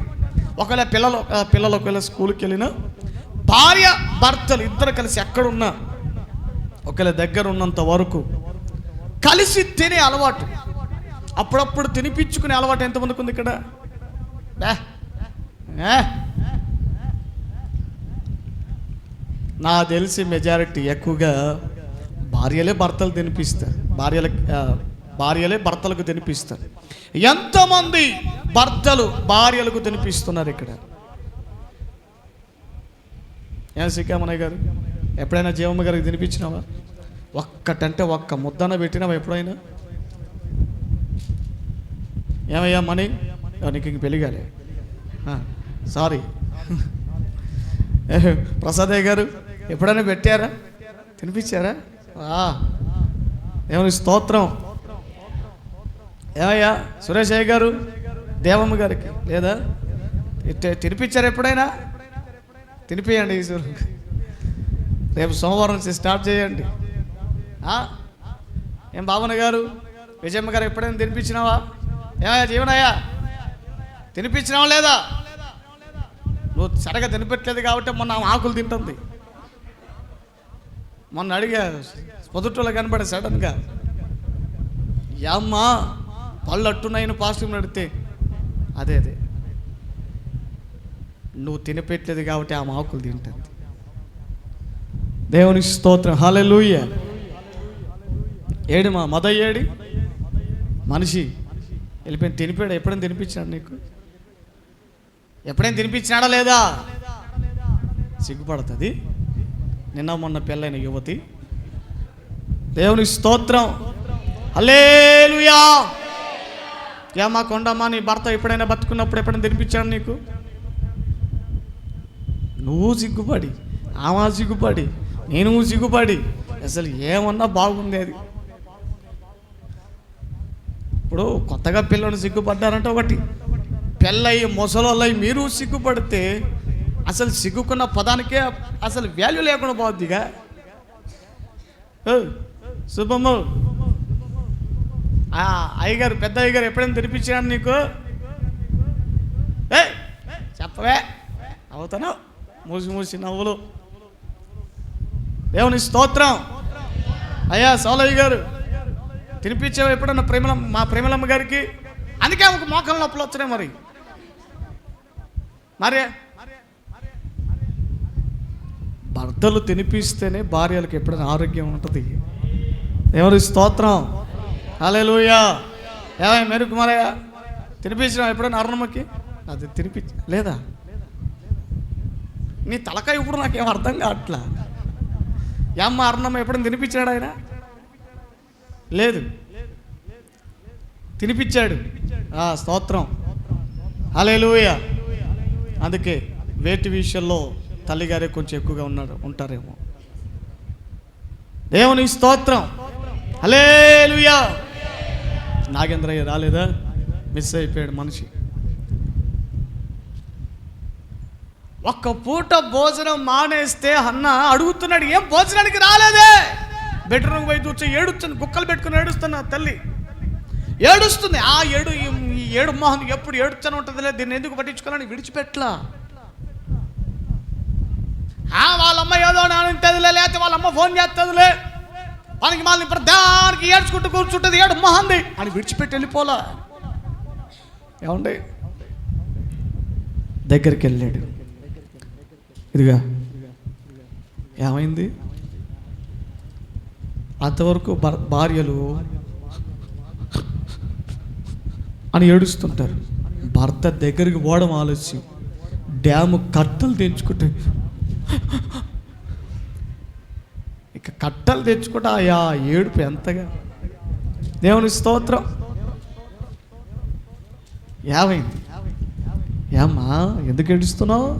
S1: ఒకవేళ పిల్లలు ఒకవేళ స్కూల్కి వెళ్ళినా భార్య భర్తలు ఇద్దరు కలిసి ఎక్కడున్నా ఒకవేళ దగ్గర ఉన్నంత వరకు కలిసి తినే అలవాటు, అప్పుడప్పుడు తినిపించుకునే అలవాటు ఎంతమందికి ఉంది ఇక్కడ? నా తెలిసి మెజారిటీ ఎక్కువగా భార్యలే భర్తలు తినిపిస్తారు, భార్యలే భర్తలకు తినిపిస్తారు. ఎంతమంది భర్తలు భార్యలకు తినిపిస్తున్నారు ఇక్కడ? సీకామణయ్య గారు ఎప్పుడైనా జీవమ్మ గారికి తినిపించినావా? ఒక్కటంటే ఒక్క ముద్దన పెట్టినావా ఎప్పుడైనా? ఏమయ్యా మణి, నీకు ఇంక పెళ్ళిగాలే, సారీ. ప్రసాదయ్య గారు ఎప్పుడైనా పెట్టారా? తినిపించారా? ఏమని స్తోత్రం. ఏమయ్యా సురేష్ అయ్య గారు దేవమ్మ గారికి లేదా తినిపించారు ఎప్పుడైనా? తినిపియండి ఈశ్వరు. రేపు సోమవారం నుంచి స్టార్ట్ చేయండి. ఏం భావన గారు, విజయమ్మ గారు ఎప్పుడైనా తినిపించినావా? ఏమయ్యా జీవనయ్యా తినిపించినావా లేదా? నువ్వు సరిగా తినిపెట్టలేదు కాబట్టి మొన్న ఆకులు తింటుంది. మొన్న అడిగా పొద్దుటోళ్ళు కనబడే సడన్గా, అమ్మా పళ్ళు అట్టున్నాయని పాజిటివ్ అడిగితే అదే నువ్వు తినిపెట్టలేదు కాబట్టి ఆ ఆకులు తింటుంది. దేవునికి స్తోత్రం, హల్లెలూయా. ఏడు మా మదయ్య ఏడి మనిషి వెళ్ళిపోయిన తినిపాడు. ఎప్పుడైనా తినిపించాడు నీకు? ఎప్పుడైనా తినిపించినాడా లేదా? సిగ్గుపడుతుంది. నిన్న మొన్న పెళ్ళైన యువతి దేవుని స్తోత్రం. హల్లెలూయా. ఏమా కొండమ్మా, నీ భర్త ఎప్పుడైనా బతుకున్నప్పుడు ఎప్పుడైనా తినిపించాడు నీకు? నువ్వు సిగ్గుపడి, ఆమె సిగ్గుపడి, నేను సిగ్గుపడి, అసలు ఏమన్నా బాగుంది అది. ఇప్పుడు కొత్తగా పిల్లలు సిగ్గుపడ్డారంటే ఒకటి, పెళ్ళయి ముసలోళ్ళయి మీరు సిగ్గుపడితే అసలు సిగ్గుకున్న పదానికే అసలు వాల్యూ లేకుండా పోద్దిగా. శుభమ్మ, అయ్యగారు, పెద్ద అయ్యగారు ఎప్పుడైనా తినిపించాడు నీకు? చెప్పవే, అవుతాను మూసి మూసి నవ్వులు. దేవుని స్తోత్రం. అయ్యా సౌలయ్య గారు తినిపించావు ఎప్పుడన్నా మా ప్రేమలమ్మ గారికి? అందుకే ఒక మోకాళ్ళ నొప్పులు వచ్చినాయి. మరే భర్తలు తినిపిస్తేనే భార్యలకు ఎప్పుడైనా ఆరోగ్యం ఉంటుంది. దేవుని స్తోత్రం. హల్లెలూయా. ఏమై మెరుగు మరయ్య తినిపించినా ఎప్పుడైనా అరుణమ్మకి? అది లేదా? నీ తలకాయ ఇప్పుడు నాకేం అర్థం కావట్లా. ఏమ్మ అరుణమ్మ ఎప్పుడైనా తినిపించాడు ఆయన? లేదు, తినిపించాడు. స్తోత్రం. హల్లెలూయా. అందుకే వేటి విషయంలో తల్లిగారే కొంచెం ఎక్కువగా ఉంటారేమో. దేవుని స్తోత్రం. హల్లెలూయా. నాగేంద్రయ్య రాలేదా? మిస్ అయిపోయాడు మనిషి. ఒక్క పూట భోజనం మానేస్తే అన్న అడుగుతున్నాడు, ఏం భోజనానికి రాలేదే? బెడ్రూమ్ పోయి కూర్చో ఏడుస్తుంది, కుక్కలు పెట్టుకుని ఏడుస్తున్నా తల్లి ఏడుస్తుంది. ఈ ఏడు మోహన్ ఎప్పుడు ఏడుస్తూనే ఉంటుందిలే, దీన్ని ఎందుకు పట్టించుకోవాలని విడిచిపెట్టలా. వాళ్ళమ్మ ఏదో నానంటదిలే, లేకపోతే వాళ్ళమ్మ ఫోన్ చేస్తుందిలే, మనకి మళ్ళీ ఇప్పుడు దానికి ఏడ్చుకుంటూ కూర్చుంటుంది, ఏడు మోహంది అని విడిచిపెట్టి వెళ్ళిపోలా. ఏమండి, దగ్గరికి వెళ్ళాడు. ఇదిగా ఏమైంది? అంతవరకు భార్యలు అని ఏడుస్తుంటారు. భర్త దగ్గరికి పోవడం ఆలస్యం. డ్యాము కట్టలు తెచ్చుకుంటే ఇక కట్టలు తెచ్చుకుంటే ఏడుపు ఎంతగా. దేవుని స్తోత్రం. ఏమైంది? ఏమ్మా ఎందుకు ఏడుస్తున్నావు?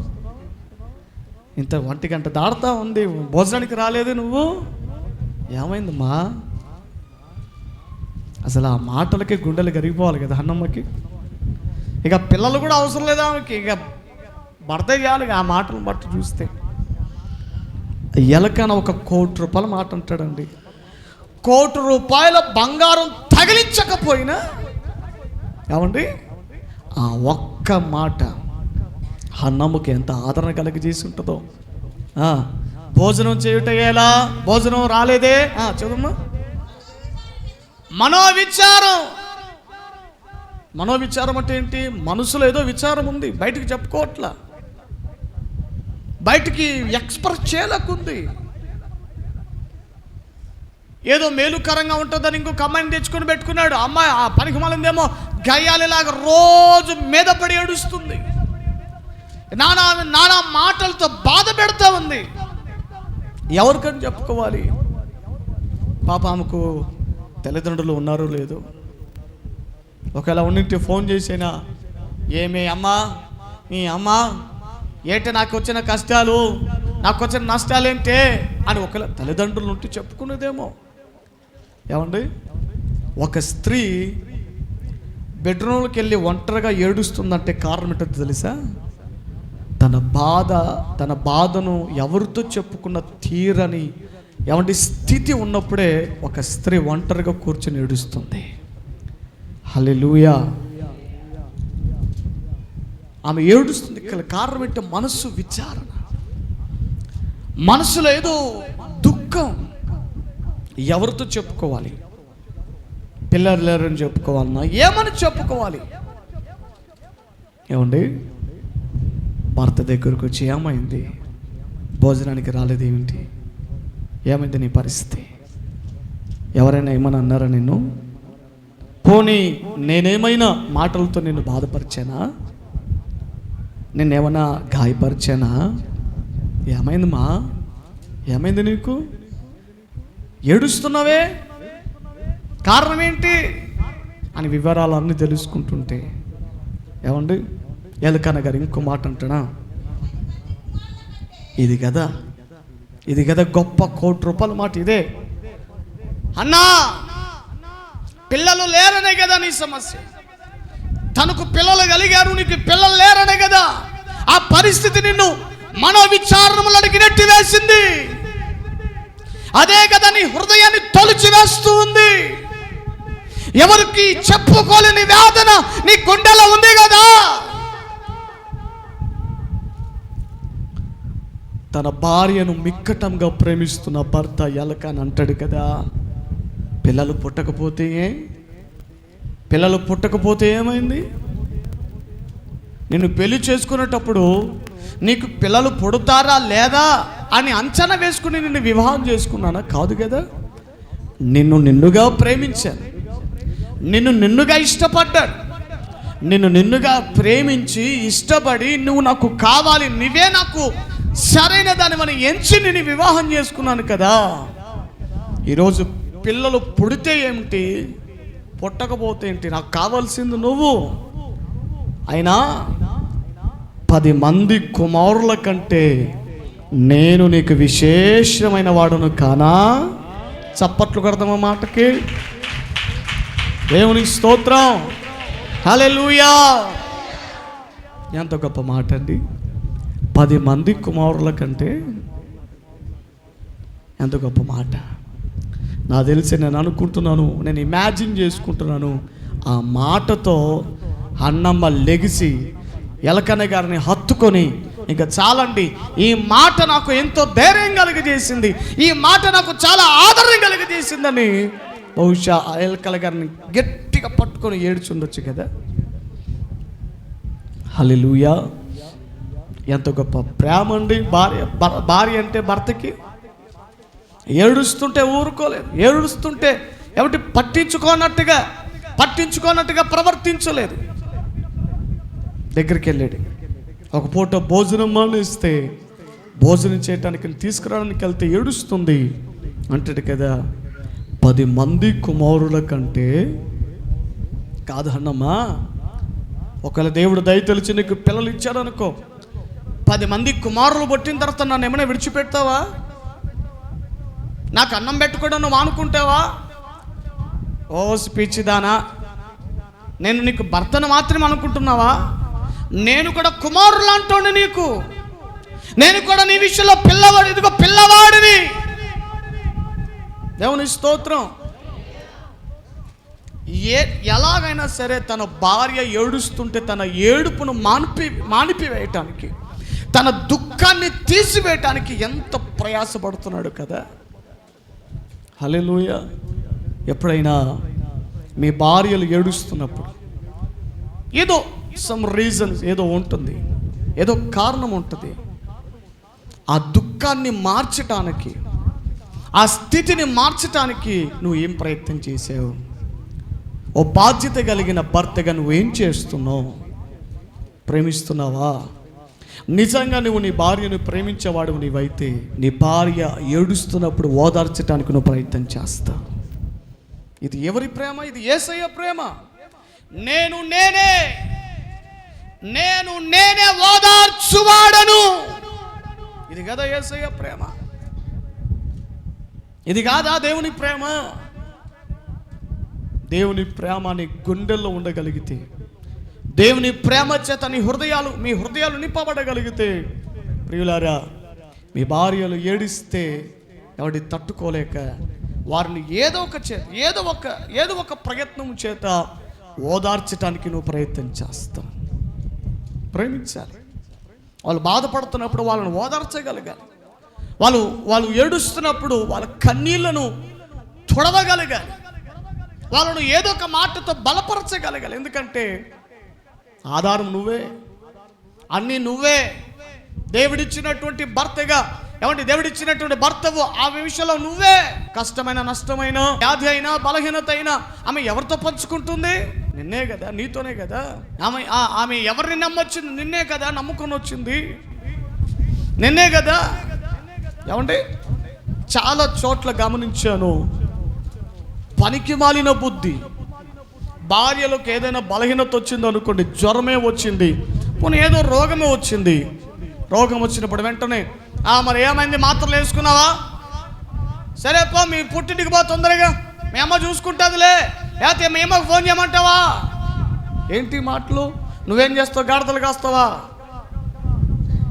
S1: ఇంత 1 గంట దాడుతూ ఉంది, భోజనానికి రాలేదు నువ్వు? ఏమైందమ్మా? అసలు ఆ మాటలకి గుండెలు కరిగిపోవాలి కదా అన్నమ్మకి. ఇక పిల్లలు కూడా అవసరం లేదా ఆమెకి, ఇక భర్త చేయాలి ఆ మాటలను బట్టి చూస్తే. ఎలకన 1 కోటి రూపాయల మాట అంటాడండి. 1 కోటి రూపాయల బంగారం తగిలించకపోయినా ఏమండి ఆ ఒక్క మాట అన్నమ్మకి ఎంత ఆదరణ కలిగజేసి ఉంటుందో. భోజనం చేయుట ఎలా? భోజనం రాలేదే? చదువుమ్మా. మనోవిచారం అంటే ఏంటి? మనసులో ఏదో విచారం ఉంది, బయటికి చెప్పుకోవట్లా, బయటికి ఎక్స్ప్రెస్ చేయలేకుంది. ఏదో మేలుకరంగా ఉంటుందని ఇంకొక అమ్మాయిని తెచ్చుకొని పెట్టుకున్నాడు. అమ్మాయి ఆ పనికి మాలిందేమో గయ్యాలిలాగా రోజు మీద పడి ఏడుస్తుంది, నానా మాటలతో బాధ పెడతా ఉంది. ఎవరికని చెప్పుకోవాలి? పాప ఆమెకు తల్లిదండ్రులు ఉన్నారో లేదో, ఒకవేళ ఉన్నింటి ఫోన్ చేసినా, ఏమే అమ్మా, నీ అమ్మా ఏంటి నాకు వచ్చిన కష్టాలు, నాకు వచ్చిన నష్టాలేంటే అని ఒకవేళ తల్లిదండ్రులు ఉంటే చెప్పుకునేదేమో. ఏమండి, ఒక స్త్రీ బెడ్రూమ్లోకి వెళ్ళి ఒంటరిగా ఏడుస్తుందంటే కారణం ఏంటో తెలుసా? తన బాధను ఎవరితో చెప్పుకున్న తీరని ఏమంటే స్థితి ఉన్నప్పుడే ఒక స్త్రీ ఒంటరిగా కూర్చొని ఏడుస్తుంది. హల్లెలూయా. ఆమె ఏడుస్తుంది. కారణం ఏంటో మనస్సు విచారణ, మనసులో ఏదో దుఃఖం. ఎవరితో చెప్పుకోవాలి? పిల్లలు లేరని చెప్పుకోవాలన్నా ఏమని చెప్పుకోవాలి? ఏమండి, భర్త దగ్గరకు వచ్చి ఏమైంది, భోజనానికి రాలేదు ఏమిటి, ఏమైంది నీ పరిస్థితి? ఎవరైనా ఏమైనా అన్నారా నిన్ను? పోనీ నేనేమైనా మాటలతో నిన్ను బాధపరిచానా? నిన్నేమైనా గాయపరిచానా? ఏమైందమ్మా, ఏమైంది నీకు? ఏడుస్తున్నావే, కారణం ఏంటి అని వివరాలన్నీ తెలుసుకుంటుంటే ఏమండి ఎలకన్న గారు ఇంకో మాట అంటాడా, ఇది కదా గొప్ప ₹1,00,00,000 మాట ఇదే. అన్నా పిల్లలు లేరనే కదా నీ సమస్య, తనకు పిల్లలు కలిగారు, నీకు పిల్లలు లేరనే కదా ఆ పరిస్థితి నిన్ను మనోవిచారణములకు నెట్టి వేసింది. అదే కదా నీ హృదయాన్ని తొలిచి వేస్తూ ఉంది. ఎవరికి చెప్పుకోలేని వేదన నీ గుండెలో ఉంది కదా. తన భార్యను మిక్కటంగా ప్రేమిస్తున్న భర్త ఎలకని అంటాడు కదా, పిల్లలు పుట్టకపోతే ఏమైంది? నిన్ను పెళ్లి చేసుకునేటప్పుడు నీకు పిల్లలు పుడతారా లేదా అని అంచనా వేసుకుని నిన్ను వివాహం చేసుకున్నానా? కాదు కదా. నిన్నుగా ప్రేమించాను, నిన్నుగా ఇష్టపడ్డాను, నిన్నుగా ప్రేమించి ఇష్టపడి నువ్వు నాకు కావాలి, నువ్వే నాకు సరైన దానివని ఎంచి నేను వివాహం చేసుకున్నాను కదా. ఈరోజు పిల్లలు పుడితే ఏమిటి, పుట్టకపోతే ఏంటి, నాకు కావాల్సింది నువ్వు. అయినా 10 మంది కుమారుల కంటే నేను నీకు విశేషమైన వాడును కానా? చప్పట్లు కొడదామా మాటకి? దేవునికి స్తోత్రం, హల్లెలూయా. ఎంత గొప్ప మాట అండి. 10 మంది కుమారుల కంటే ఎంత గొప్ప మాట. నాకు తెలిసి నేను అనుకుంటున్నాను, నేను ఇమాజిన్ చేసుకుంటున్నాను, ఆ మాటతో అన్నమ్మ లెగిసి ఎలకన్న గారిని హత్తుకొని, ఇంకా చాలండి, ఈ మాట నాకు ఎంతో ధైర్యం కలిగజేసింది, ఈ మాట నాకు చాలా ఆదరణ కలిగజేసిందని బహుశా ఆ ఎలకన్న గారిని గట్టిగా పట్టుకొని ఏడ్చుండొచ్చు కదా. హల్లెలూయా. ఎంత గొప్ప ప్రేమ అండి. భార్య అంటే భర్తకి. ఏడుస్తుంటే ఊరుకోలేదు, ఏడుస్తుంటే ఏమిటి పట్టించుకోనట్టుగా ప్రవర్తించలేదు. దగ్గరికి వెళ్ళాడు, ఒక పూట భోజనం మానేస్తే భోజనం చేయటానికి తీసుకురావడానికి వెళ్తే ఏడుస్తుంది అంటాడు కదా. 10 మంది కుమారుల కంటే కాదు అన్నమ్మా, ఒకవేళ దేవుడు దయ తెలిసి నీకు పిల్లలు ఇచ్చాడనుకో, 10 మంది కుమారులు పుట్టిన తర్వాత నన్ను ఏమైనా విడిచిపెడతావా? నాకు అన్నం పెట్టుకోవడం నువ్వు అనుకుంటావా? ఓ పిచ్చిదానా, నేను నీకు భర్తను మాత్రమే అనుకుంటున్నావా? నేను కూడా కుమారులు అంటోండి నీకు, నేను కూడా నీ విషయంలో పిల్లవాడు, ఇదిగో పిల్లవాడిని. దేవుని స్తోత్రం. ఎలాగైనా సరే తన భార్య ఏడుస్తుంటే తన ఏడుపును మానిపివేయటానికి, తన దుఃఖాన్ని తీసివేయటానికి ఎంత ప్రయాసపడుతున్నాడు కదా. హల్లెలూయా. ఎప్పుడైనా మీ భార్యలు ఏడుస్తున్నప్పుడు ఏదో సమ్ రీజన్ ఏదో ఉంటుంది, ఏదో కారణం ఉంటుంది, ఆ దుఃఖాన్ని మార్చటానికి, ఆ స్థితిని మార్చటానికి నువ్వు ఏం ప్రయత్నం చేసావు? ఓ బాధ్యత కలిగిన భర్తగా నువ్వేం చేస్తున్నావు? ప్రేమిస్తున్నావా? నిజంగా నువ్వు నీ భార్యను ప్రేమించేవాడు నీవైతే నీ భార్య ఏడుస్తున్నప్పుడు ఓదార్చడానికి నువ్వు ప్రయత్నం చేస్తావు. ఇది ఎవరి ప్రేమ? ఇది యేసయ్య ప్రేమ. నేను నేనే ఓదార్చువాడను. ఇది కదా యేసయ్య ప్రేమ. ఇది కాదా దేవుని ప్రేమ? దేవుని ప్రేమ నీ గుండెల్లో ఉండగలిగితే, దేవుని ప్రేమ చేత మీ హృదయాలు నింపబడగలిగితే, ప్రియులారా, మీ భార్యలు ఏడిస్తే ఎవడి తట్టుకోలేక వారిని ఏదో ఒక ప్రయత్నం చేత ఓదార్చడానికి నువ్వు ప్రయత్నం చేస్తావు. ప్రేమించాలి. వాళ్ళు బాధపడుతున్నప్పుడు వాళ్ళని ఓదార్చగలగాలి. వాళ్ళు ఏడుస్తున్నప్పుడు వాళ్ళ కన్నీళ్లను తుడవగలగాలి. వాళ్ళను ఏదో ఒక మాటతో బలపరచగలగాలి. ఎందుకంటే ఆధారం నువ్వే, అన్నీ నువ్వే. దేవుడిచ్చినటువంటి భర్తగా, దేవుడిచ్చినటువంటి భర్తవు ఆ విషయంలో నువ్వే. కష్టమైన, నష్టమైన, వ్యాధి అయినా, బలహీనత అయినా ఆమె ఎవరితో పంచుకుంటుంది? నిన్నే కదా, నీతోనే కదా. ఆమె ఎవరిని నమ్మొచ్చింది? నిన్నే కదా నమ్ముకొని వచ్చింది, నిన్నే కదా. చాలా చోట్ల గమనించాను, పనికి మాలిన బుద్ధి. భార్యలకు ఏదైనా బలహీనత వచ్చింది అనుకోండి, జ్వరమే వచ్చింది, పోనీ ఏదో రోగమే వచ్చింది, రోగం వచ్చినప్పుడు వెంటనే మరి ఏమైంది, మాత్రలు వేసుకున్నావా, సరే పో మీ పుట్టింటికి పో తొందరగా, మీ అమ్మ చూసుకుంటుందిలే, లేకపోతే మీ అమ్మకు ఫోన్ చేయమంటావా. ఏంటి మాటలు? నువ్వేం చేస్తావు, గాడిదలు కాస్తావా?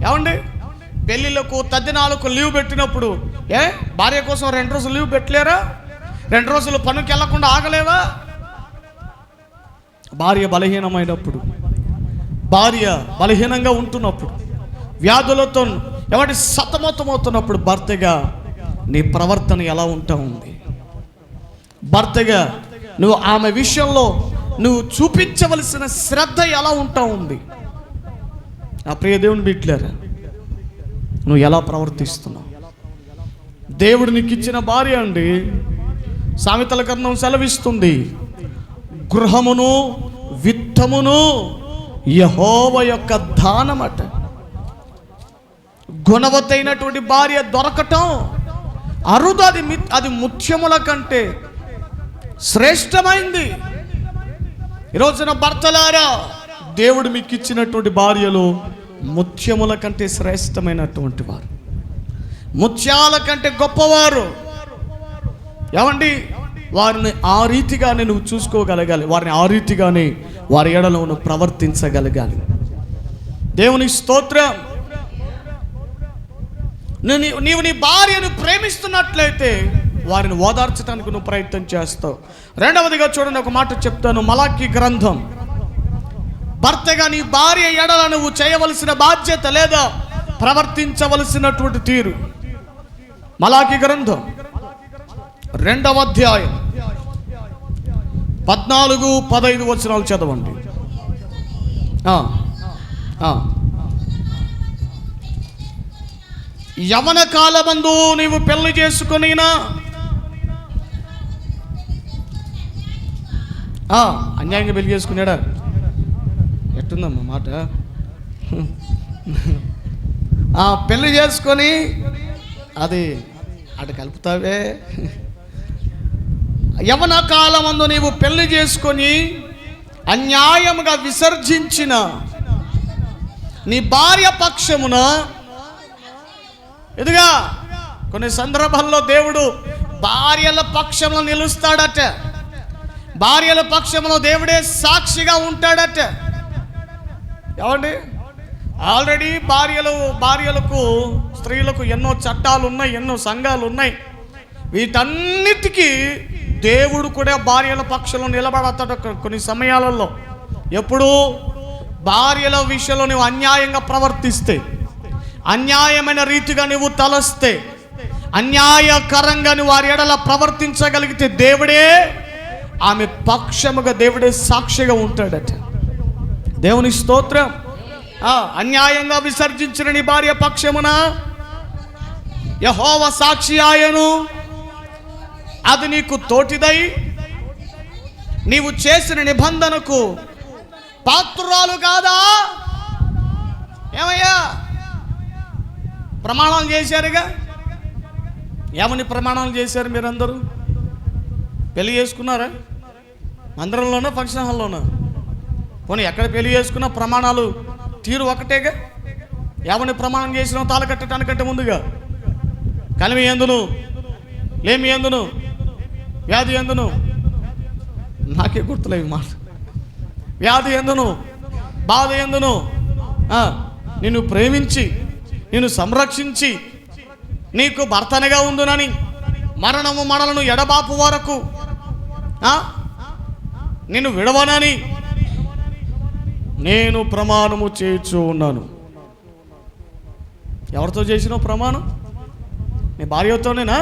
S1: ఏమండి, పెళ్ళిళ్ళకు తద్దినాలకు లీవ్ పెట్టినప్పుడు భార్య కోసం 2 రోజులు లీవ్ పెట్టలేరా? 2 రోజులు పనికి వెళ్లకుండా ఆగలేవా? భార్య బలహీనమైనప్పుడు, భార్య బలహీనంగా ఉంటున్నప్పుడు, వ్యాధులతో ఎవరి సతమతమవుతున్నప్పుడు భర్తగా నీ ప్రవర్తన ఎలా ఉంటా ఉంది? భర్తగా నువ్వు ఆమె విషయంలో నువ్వు చూపించవలసిన శ్రద్ధ ఎలా ఉంటా ఉంది? ఆ ప్రియ దేవుని బిడ్డలారా, నువ్వు ఎలా ప్రవర్తిస్తున్నావు? దేవుడు నీకు ఇచ్చిన భార్య అండి, సామెతల గ్రంథం సెలవిస్తుంది, గృహమును విత్తమును యెహోవా యొక్క దానమట. గుణవతైనటువంటి భార్య దొరకటం అరుదు, అది ముత్యముల కంటే శ్రేష్టమైంది. ఈరోజున భర్తలారా, దేవుడు మీకు ఇచ్చినటువంటి భార్యలు ముత్యముల కంటే శ్రేష్టమైనటువంటి వారు, ముత్యాల కంటే గొప్పవారు. ఏమండి, వారిని ఆ రీతిగానే నువ్వు చూసుకోగలగాలి, వారిని ఆ రీతిగానే వారి ఎడలో నువ్వు ప్రవర్తించగలగాలి. దేవుని స్తోత్రం. నీవు నీ భార్యను ప్రేమిస్తున్నట్లయితే వారిని ఓదార్చడానికి నువ్వు ప్రయత్నం చేస్తావు. రెండవదిగా చూడండి, ఒక మాట చెప్తాను. మలాకి గ్రంథం, భర్తగా నీ భార్య ఎడల నువ్వు చేయవలసిన బాధ్యత లేదా ప్రవర్తించవలసినటువంటి తీరు. మలాకి గ్రంథం 2వ అధ్యాయం 14-15 వచనాలు చదవండి. యవన కాలమందు నీవు పెళ్లి చేసుకొనినా అన్యాయంగా పెళ్లి చేసుకున్నాడా? ఎట్టుందమ్మా మాట? పెళ్లి చేసుకొని అది అటు కలుపుతావే. యవన కాలమందు నీవు పెళ్లి చేసుకొని అన్యాయముగా విసర్జించిన నీ భార్య పక్షమున, ఇదిగా కొన్ని సందర్భాల్లో దేవుడు భార్యల పక్షంలో నిలుస్తాడట, భార్యల పక్షంలో దేవుడే సాక్షిగా ఉంటాడట. ఏమండి, ఆల్రెడీ భార్యలకు స్త్రీలకు ఎన్నో చట్టాలు ఉన్నాయి, ఎన్నో సంఘాలు ఉన్నాయి. వీటన్నిటికీ దేవుడు కూడా భార్యల పక్షంలో నిలబడతాడు కొన్ని సమయాలలో. ఎప్పుడు భార్యల విషయంలో నువ్వు అన్యాయంగా ప్రవర్తిస్తే, అన్యాయమైన రీతిగా నువ్వు తలస్తే, అన్యాయకరంగా నువ్వు వారి ఎడల ప్రవర్తించగలిగితే దేవుడే ఆమె పక్షముగా, దేవుడే సాక్షిగా ఉంటాడట. దేవుని స్తోత్రం. అన్యాయంగా విసర్జించిన నీ భార్య పక్షమున యెహోవా సాక్షి ఆయను, అది నీకు తోటిదై నీవు చేసిన నిబంధనకు పాత్రురాలు కాదా? ఏమయ్యా, ప్రమాణాలు చేశారుగా. ఏమని ప్రమాణాలు చేశారు మీరందరూ? పెళ్లి చేసుకున్నారా? మందిరంలోనా, ఫంక్షన్ హాల్లోనా? పోనీ ఎక్కడ పెళ్లి చేసుకున్నా ప్రమాణాలు తీరు ఒకటేగా. ఏమని ప్రమాణం చేసినావు? తాళి కట్టడానికంటే ముందుగా కలిమి ఎందును, లేమి ఎందును, వ్యాధి ఎందును, నాకే గుర్తులేవి మాట, వ్యాధి ఎందును, బాధ ఎందును, నిన్ను ప్రేమించి నిన్ను సంరక్షించి నీకు భర్తనగా ఉందునని మరణము మనలను ఎడబాపు వరకు నిన్ను విడవనని నేను ప్రమాణము చేయించు ఉన్నాను. ఎవరితో చేసినావు ప్రమాణం? నీ భార్యతోనేనా,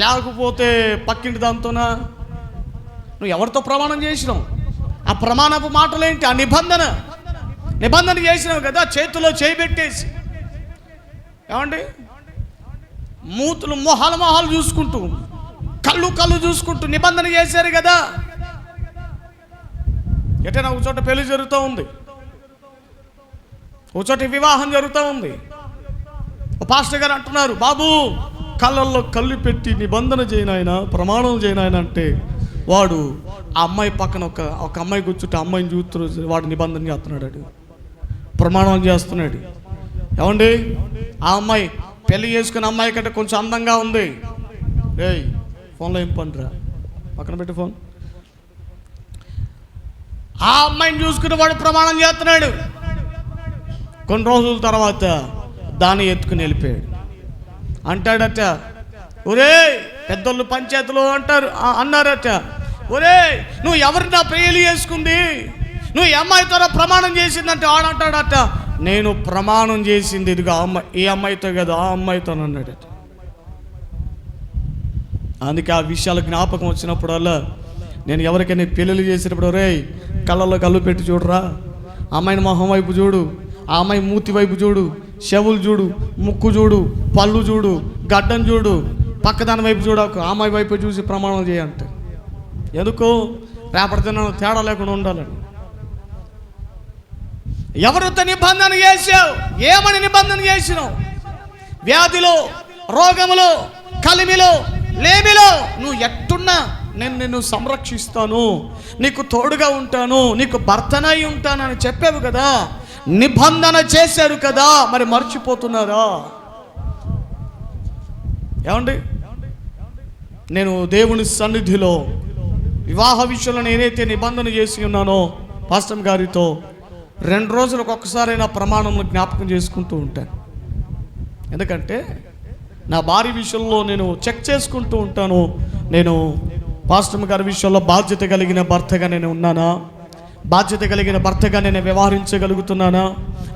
S1: లేకపోతే పక్కింటి దాంతోనా? నువ్వు ఎవరితో ప్రమాణం చేసినావు? ఆ ప్రమాణపు మాటలేంటి? ఆ నిబంధన చేసినావు కదా, చేతిలో చేయబెట్టేసి. ఏమండి, మూతులు మొహాలు చూసుకుంటూ, కళ్ళు చూసుకుంటూ నిబంధన చేశారు కదా. ఎటైనా ఒక చోట పెళ్లి జరుగుతూ ఉంది, ఒక చోట వివాహం జరుగుతూ ఉంది. పాస్టర్ గారు అంటున్నారు, బాబు కళ్ళల్లో కళ్ళు పెట్టి నిబంధన చేయనాయన, ప్రమాణం చేయనాయన అంటే వాడు ఆ అమ్మాయి పక్కన ఒక అమ్మాయి కూర్చుంటే అమ్మాయిని చూస్తూ వాడు నిబంధన చేస్తున్నాడు, ప్రమాణం చేస్తున్నాడు. ఏమండి, ఆ అమ్మాయి పెళ్లి చేసుకున్న అమ్మాయి కంటే కొంచెం అందంగా ఉంది. ఏయ్ ఫోన్లో ఏం పనిరా, పక్కన పెట్టి ఫోన్. ఆ అమ్మాయిని చూసుకుని వాడు ప్రమాణం చేస్తున్నాడు. కొన్ని రోజుల తర్వాత దాన్ని ఎత్తుకుని వెళ్ళిపోయాడు. అంటాడట, ఒరే పెద్దోళ్ళు పంచాయతీలో అన్నారట, ఒరే నువ్వు ఎవరిని నా పెళ్లి చేసుకుంది, నువ్వు ఈ అమ్మాయితో ప్రమాణం చేసిందంటే ఆడంటాడట, నేను ప్రమాణం చేసింది ఇదిగా అమ్మాయి, ఈ అమ్మాయితో కదా ఆ అమ్మాయితో అన్నాడట. అందుకే ఆ విషయాలు జ్ఞాపకం వచ్చినప్పుడల్లా నేను ఎవరికైనా పెళ్ళిళ్ళు చేసేటప్పుడు, రే కళ్ళల్లో కళ్ళు పెట్టి చూడరా, అమ్మాయిని మొహం వైపు చూడు, ఆ అమ్మాయి మూతి వైపు చూడు, చెవులు చూడు, ముక్కు చూడు, పళ్ళు చూడు, గడ్డం చూడు, పక్కదాని వైపు చూడకు, ఆ అమ్మాయి వైపు చూసి ప్రమాణం చేయంటే. ఎందుకు? రేపటి దినాన తేడా లేకుండా ఉండాలని. ఎవరితో నిబంధన చేసావు? ఏమని నిబంధన చేసినావు? వ్యాధిలో, రోగములో, కలిమిలో, లేమిలో నువ్వు ఎట్టున్నా నేను నిన్ను సంరక్షిస్తాను, నీకు తోడుగా ఉంటాను, నీకు భర్తనై ఉంటాను అని చెప్పావు కదా, నిబంధన చేశారు కదా, మరి మర్చిపోతున్నారా? ఏమండి, నేను దేవుని సన్నిధిలో వివాహ విషయంలో నేనైతే నిబంధన చేసి ఉన్నానో పాస్టర్ గారితో 2 రోజులకు ఒక్కసారైనా ప్రమాణంలో జ్ఞాపకం చేసుకుంటూ ఉంటాను. ఎందుకంటే నా భార్య విషయంలో నేను చెక్ చేసుకుంటూ ఉంటాను, నేను పాస్టర్ గారి విషయంలో బాధ్యత కలిగిన భర్తగా నేను ఉన్నానా, బాధ్యత కలిగిన భర్తగా నేను వ్యవహరించగలుగుతున్నానా,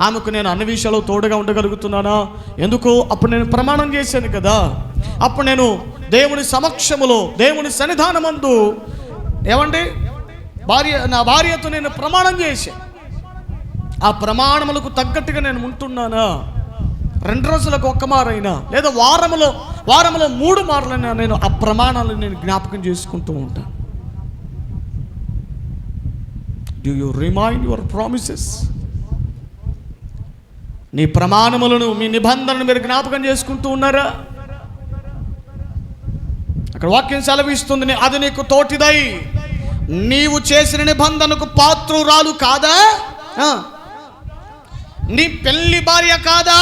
S1: ఆమెకు నేను అన్ని విషయాల్లో తోడుగా ఉండగలుగుతున్నానా? ఎందుకు? అప్పుడు నేను ప్రమాణం చేశాను కదా, అప్పుడు నేను దేవుని సమక్షములో, దేవుని సన్నిధానమందు ఏమండి నా భార్యతో నేను ప్రమాణం చేశాను. ఆ ప్రమాణములకు తగ్గట్టుగా నేను ఉంటున్నానా? 2 రోజులకు ఒక్క మారైనా లేదా వారములో 3 మార్లైనా నేను ఆ ప్రమాణాలను నేను జ్ఞాపకం చేసుకుంటూ ఉంటాను. Do you remind your promises? నీ ప్రమాణములను, మీ నిబంధనను మీరు జ్ఞాపకం చేసుకుంటూ ఉన్నారా? అక్కడ వాక్యం సెలవిస్తుంది, అది నీకు తోటిదై నీవు చేసిన నిబంధనకు పాత్రురాలు కాదా? నీ పెళ్లి భార్య కాదా?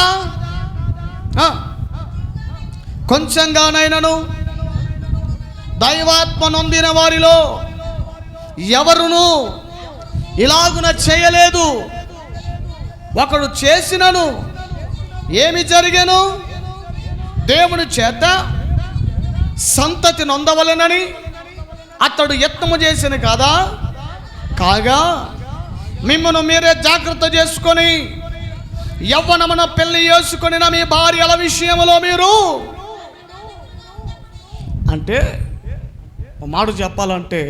S1: కొంచెంగానైనను దైవాత్మ నొందిన వారిలో ఎవరును ఇలాగున చేయలేదు. ఒకడు చేసినను ఏమి జరిగెను? దేవుని చేత సంతతి నొందవలెనని అతడు యత్నము చేసిన కాదా? కాగా మిమ్మను మీరే జాగ్రత్త చేసుకొని యవ్వనమున పెళ్లి చేసుకొని మీ భార్యల విషయంలో మీరు, అంటే మాట చెప్పాలంటే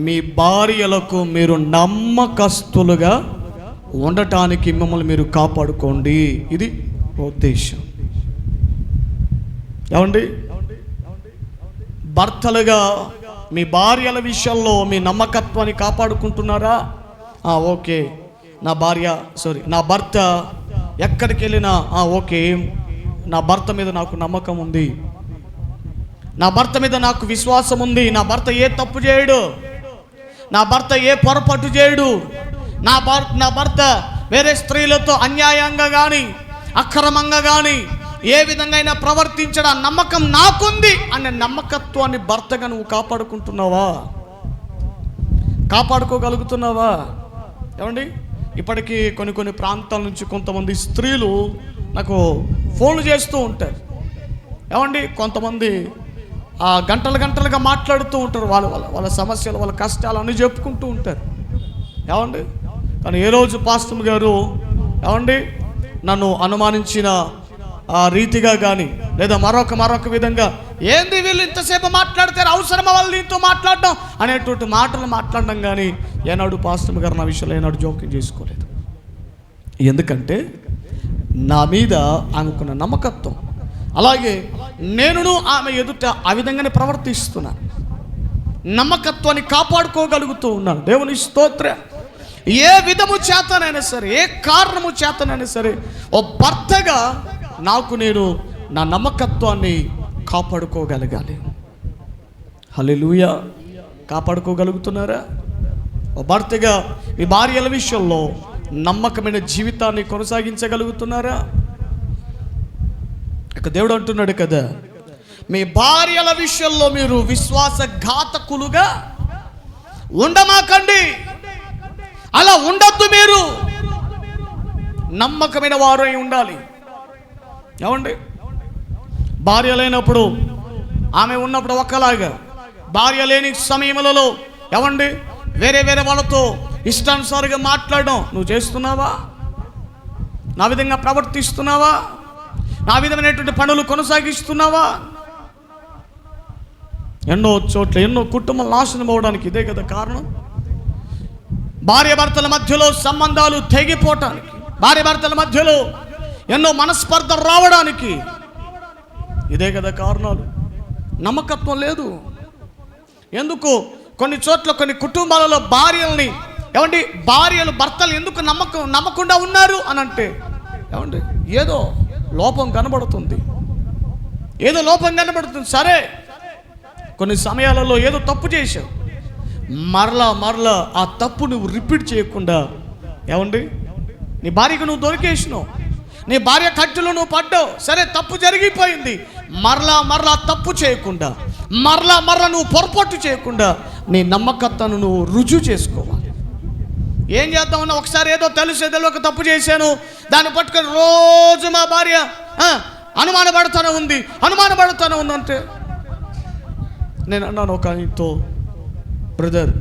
S1: మీ భార్యలకు మీరు నమ్మకస్తులుగా ఉండటానికి మిమ్మల్ని మీరు కాపాడుకోండి. ఇది ఉద్దేశం. ఏమండి, భర్తలుగా మీ భార్యల విషయంలో మీ నమ్మకత్వాన్ని కాపాడుకుంటున్నారా? ఓకే, నా భర్త ఎక్కడికి వెళ్ళినా ఓకే, నా భర్త మీద నాకు నమ్మకం ఉంది, నా భర్త మీద నాకు విశ్వాసం ఉంది, నా భర్త ఏ తప్పు చేయడు, నా భర్త ఏ పొరపాటు చేయడు, నా భర్త వేరే స్త్రీలతో అన్యాయంగా కానీ అక్రమంగా కానీ ఏ విధంగా అయినా ప్రవర్తించడం నమ్మకం నాకుంది అనే నమ్మకత్వాన్ని భర్తగా నువ్వు కాపాడుకుంటున్నావా? కాపాడుకోగలుగుతున్నావా? ఏమండి, ఇప్పటికీ కొన్ని ప్రాంతాల నుంచి కొంతమంది స్త్రీలు నాకు ఫోన్లు చేస్తూ ఉంటారు. ఏమండి, కొంతమంది గంటలుగా మాట్లాడుతూ ఉంటారు, వాళ్ళ సమస్యలు, వాళ్ళ కష్టాలు అన్నీ చెప్పుకుంటూ ఉంటారు. ఏమండి, కానీ ఏ రోజు పాస్టర్ గారు ఏమండి నన్ను అనుమానించిన రీతిగా కానీ లేదా మరొక విధంగా, ఏంది వీళ్ళు ఇంతసేపు మాట్లాడతారు, అవసరమా వాళ్ళు దీంతో మాట్లాడడం అనేటువంటి మాటలు మాట్లాడడం కానీ ఏనాడు పాస్టర్ గారు నా విషయంలో ఏనాడు జోక్యం చేసుకోలేదు. ఎందుకంటే నా మీద ఆమెకున్న నమ్మకత్వం, అలాగే నేనును ఆమె ఎదుట ఆ విధంగానే ప్రవర్తిస్తున్నాను, నమ్మకత్వాన్ని కాపాడుకోగలుగుతూ ఉన్నాను. దేవుని స్తోత్రం. ఏ విధము చేతనైనా సరే, ఏ కారణము చేతనైనా సరే, ఓ భర్తగా నాకు నేను నా నమ్మకత్వాన్ని కాపాడుకోగలగాలి. హల్లెలూయా. కాపాడుకోగలుగుతున్నారా? ఓ భర్తగా మీ భార్యల విషయంలో నమ్మకమైన జీవితాన్ని కొనసాగించగలుగుతున్నారా? ఇక దేవుడు అంటున్నాడు కదా, మీ భార్యల విషయంలో మీరు విశ్వాసఘాతకులుగా ఉండమాకండి. అలా ఉండొద్దు. మీరు నమ్మకమైన వారు అయి ఉండాలి. ఏమండి, భార్య లేనప్పుడు ఆమె ఉన్నప్పుడు ఒకలాగా, భార్య లేని సమయములలో ఏమండి వేరే వేరే వాళ్ళతో ఇష్టానుసారంగా మాట్లాడడం నువ్వు చేస్తున్నావా? నా విధంగా ప్రవర్తిస్తున్నావా? నా విధమైనటువంటి పనులు కొనసాగిస్తున్నావా? ఎన్నో చోట్ల ఎన్నో కుటుంబాలు నాశనం అవడానికి ఇదే కదా కారణం. భార్య భర్తల మధ్యలో సంబంధాలు తెగిపోవటానికి, భార్య భర్తల మధ్యలో ఎన్నో మనస్పర్ధ రావడానికి ఇదే కదా కారణాలు. నమ్మకత్వం లేదు. ఎందుకు కొన్ని చోట్ల కొన్ని కుటుంబాలలో భార్యల్ని ఏమండి భార్యలు భర్తలు ఎందుకు నమ్మకుండా ఉన్నారు అని అంటే ఏమండి ఏదో లోపం కనబడుతుంది, ఏదో లోపం కనబడుతుంది. సరే, కొన్ని సమయాలలో ఏదో తప్పు చేశావు, మరలా ఆ తప్పు నువ్వు రిపీట్ చేయకుండా ఏమండి నీ భార్యకు నువ్వు దొరికేసినావు, నీ భార్య కట్టులో నువ్వు పడ్డావు. సరే, తప్పు జరిగిపోయింది. మరలా తప్పు చేయకుండా, మరలా నువ్వు పొరపాటు చేయకుండా నీ నమ్మకత్వాన్ని నువ్వు రుజువు చేసుకోవాలి. ఏం చేద్దామన్నా, ఒకసారి ఏదో తెలిసేదో ఒక తప్పు చేశాను, దాన్ని పట్టుకొని రోజు మా భార్య అనుమానపడుతూనే ఉంది అంటే నేను అన్నాను ఒక ఆయనతో, బ్రదర్,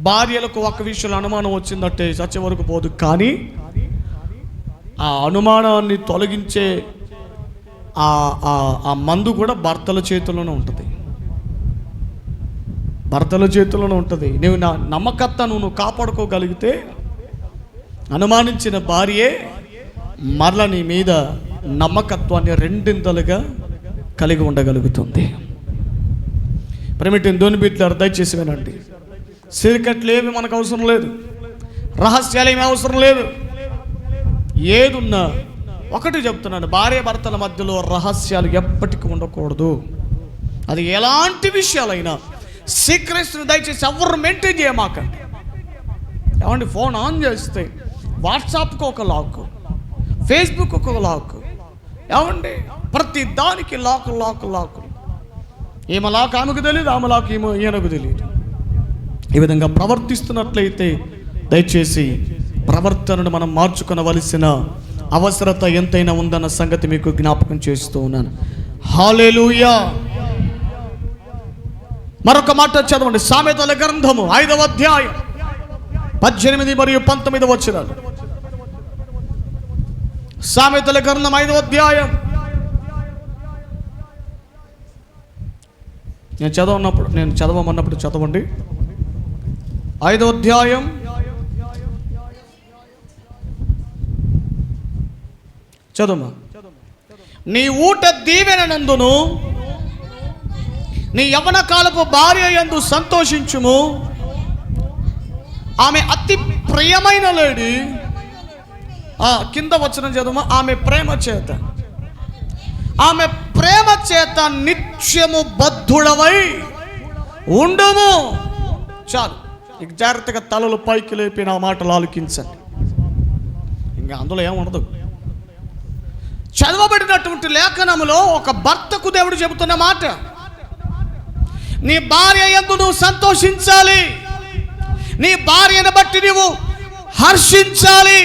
S1: భార్యలకు ఒక విషయంలో అనుమానం వచ్చిందంటే చచ్చే వరకు పోదు, కానీ ఆ అనుమానాన్ని తొలగించే ఆ మందు కూడా భర్తల చేతుల్లోనే ఉంటుంది. భర్తల చేతుల్లోనే ఉంటుంది. నువ్వు నా నమ్మకత్వాన్ని నువ్వు కాపాడుకోగలిగితే అనుమానించిన భార్యే మరల నీ మీద నమ్మకత్వాన్ని రెండింతలుగా కలిగి ఉండగలుగుతుంది. ప్రేమిటిని దోని బిడ్డలారా, దయచేసి వినండి. సీక్రెట్లు ఏమి మనకు అవసరం లేదు, రహస్యాలు ఏమి అవసరం లేదు. ఏదున్నా ఒకటి చెప్తున్నాను, భార్య భర్తల మధ్యలో రహస్యాలు ఎప్పటికీ ఉండకూడదు. అది ఎలాంటి విషయాలైనా సీక్రెట్స్ని దయచేసి ఎవరు మెయింటైన్ చేయమాకండి. ఏమండి, ఫోన్ ఆన్ చేస్తే వాట్సాప్కి ఒక లాక్, ఫేస్బుక్ ఒక లాక్, ఏమండి ప్రతి దానికి లాక్. ఈమె లాక్ ఆమెకు తెలియదు, ఆమె లాక్ ఈయనకు తెలియదు. ఈ విధంగా ప్రవర్తిస్తున్నట్లయితే దయచేసి ప్రవర్తనను మనం మార్చుకొనవలసిన అవసరత ఎంతైనా ఉందన్న సంగతి మీకు జ్ఞాపకం చేస్తూ ఉన్నాను. హల్లెలూయా. మరొక మాట చదవండి, సామెతల గ్రంథము 5వ అధ్యాయం 18 మరియు 19 వచనాలు. సామెతల గ్రంథం 5వ అధ్యాయం. నేను చదవమన్నప్పుడు చదవండి. 5వ అధ్యాయం 'చదువు. నీ ఊట దీవెననందును నీ యవ్వన కాలపు భార్య యందు సంతోషించుము. ఆమె అతి ప్రియమైన లేడి. కింద వచనం చదువు. ఆమె ప్రేమ చేత నిత్యము బద్ధుడవై ఉండుము. చాలు, ఇక జాగ్రత్తగా తలలు పైకి లేపి నా మాటలు ఆలకించండి. ఇంకా అందులో ఏముండదు. చదవబడినటువంటి లేఖనములో ఒక భర్తకు దేవుడు చెబుతున్న మాట, నీ భార్య యందు నువ్వు సంతోషించాలి, నీ భార్యను బట్టి నువ్వు హర్షించాలి.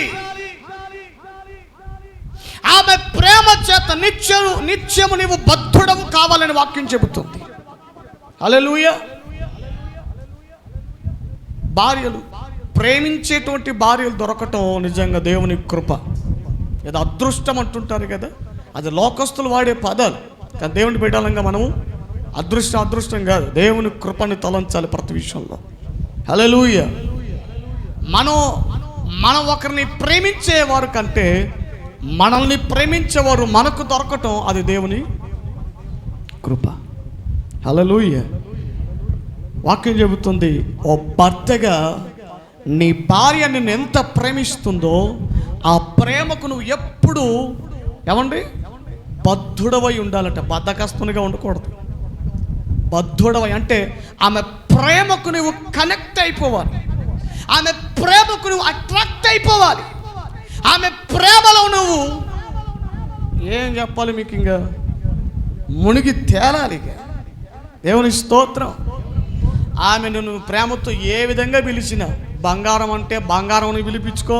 S1: ఆమె ప్రేమ చేత నిత్యము నీవు బద్ధుడవు కావాలని వాక్యం చెబుతుంది. హల్లెలూయా. భార్యలు, ప్రేమించేటువంటి భార్యలు దొరకటం నిజంగా దేవుని కృప. ఏదో అదృష్టం అంటుంటారు కదా, అది లోకస్తులు వాడే పదాలు. కానీ దేవుని బిడ్డలంగా మనము అదృష్టం కాదు, దేవుని కృపని తలంచాలి ప్రతి విషయంలో. హల్లెలూయా. మనం ఒకరిని ప్రేమించేవారు కంటే మనల్ని ప్రేమించేవారు మనకు దొరకటం అది దేవుని కృప. హల్లెలూయా. వాక్యం చెబుతుంది, ఓ భర్తగా నీ భార్య నిన్ను ఎంత ప్రేమిస్తుందో ఆ ప్రేమకు నువ్వు ఎప్పుడు బద్ధుడవై ఉండాలట. బద్ధకస్తునిగా ఉండకూడదు. బద్ధుడవై అంటే ఆమె ప్రేమకు నువ్వు కనెక్ట్ అయిపోవాలి. ఆమె ప్రేమకు నువ్వు అట్రాక్ట్ అయిపోవాలి. ఆమె ప్రేమలో నువ్వు ఏం చెప్పాలి మీకు, ఇంకా మునిగి తేలాలి. ఇక దేవుని స్తోత్రం. ఆమెను నువ్వు ప్రేమతో ఏ విధంగా పిలిచినా, బంగారం అంటే బంగారం అని పిలిపించుకో,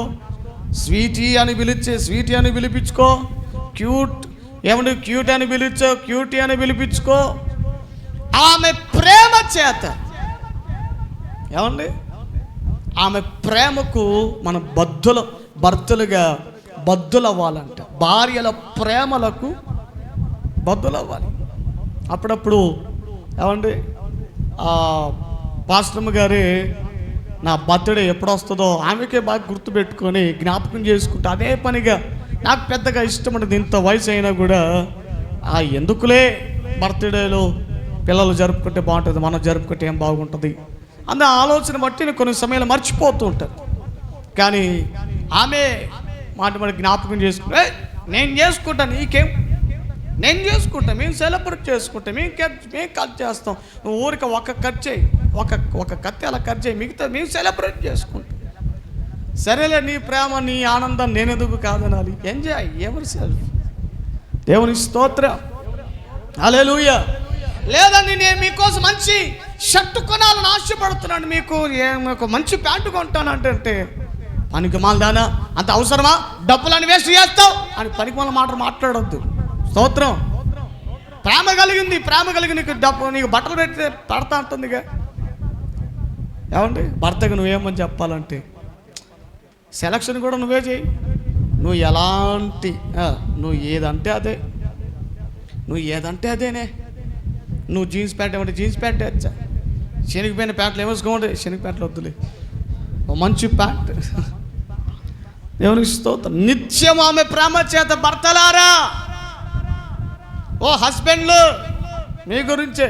S1: స్వీటీ అని పిలిచే స్వీటీ అని పిలిపించుకో, క్యూట్ ఏమంటే క్యూట్ అని పిలిచో క్యూటీ అని పిలిపించుకో. ఆమె ప్రేమ చేత ఏమండి, ఆమె ప్రేమకు మన భర్తలుగా బద్దులవ్వాలంట. భార్యల ప్రేమలకు బద్దులవ్వాలి. అప్పుడప్పుడు ఏమండి పాస్టర్మ గారి నా బర్త్డే ఎప్పుడు వస్తుందో ఆమెకే బాగా గుర్తుపెట్టుకొని జ్ఞాపకం చేసుకుంటా. అదే పనిగా నాకు పెద్దగా ఇష్టం ఉంటుంది. ఇంత వయసు అయినా కూడా ఎందుకులే బర్త్డేలో పిల్లలు జరుపుకుంటే బాగుంటుంది, మనం జరుపుకుంటే ఏం బాగుంటుంది అన్న ఆలోచన బట్టి నేను కొన్ని సమయాలు మర్చిపోతూ ఉంటాను. కానీ ఆమె మాట జ్ఞాపకం చేసుకుంటే నేను చేసుకుంటా, నీకేం, నేను చేసుకుంటా, మేము సెలబ్రేట్ చేసుకుంటాం, మేము కట్ చేస్తాం, నువ్వు ఊరికి ఒక కట్ చేయి, ఒక కత్తి అలా కట్ చేయి, మిగతా మేము సెలబ్రేట్ చేసుకుంటాం. సరేలే, నీ ప్రేమ నీ ఆనందం నేనెందుకు కాదనాలి? ఎంజాయ్ ఎవరి సెల్ఫ్. దేవుని స్తోత్రం, హల్లెలూయా. లేదండి నేను మీకోసం మంచి షర్టు కొనాలని ఆశపడుతున్నాను, మీకు మంచి ప్యాంటు కొంటానంటే పనికి మాలదానా, అంత అవసరమా, డబ్బులని వేస్ట్ చేస్తావు అని పనికి మాల మాట మాట్లాడొద్దు. స్తోత్రం. ప్రేమ కలిగి నీకు డబ్బు, నీకు బట్టలు పెడతా ఉంటుందిగా. ఏమండి భర్తకు నువ్వేమని చెప్పాలంటే సెలక్షన్ కూడా నువ్వే చేయి. నువ్వు ఎలాంటి నువ్వు ఏదంటే అదేనే. నువ్వు జీన్స్ ప్యాంట్ ఏమంటే జీన్స్ ప్యాంట్ వేచ్చా, శనగపోయిన ప్యాంట్లు ఏమేసుకోమంటే శనగ ప్యాంట్లు వద్దులే, మంచి ప్యాంట్. దేవునికి స్తోత్రం. నిత్యం ఆమె ప్రేమ చేత భర్తలారా, ఓ హస్బెండ్లు మీ గురించే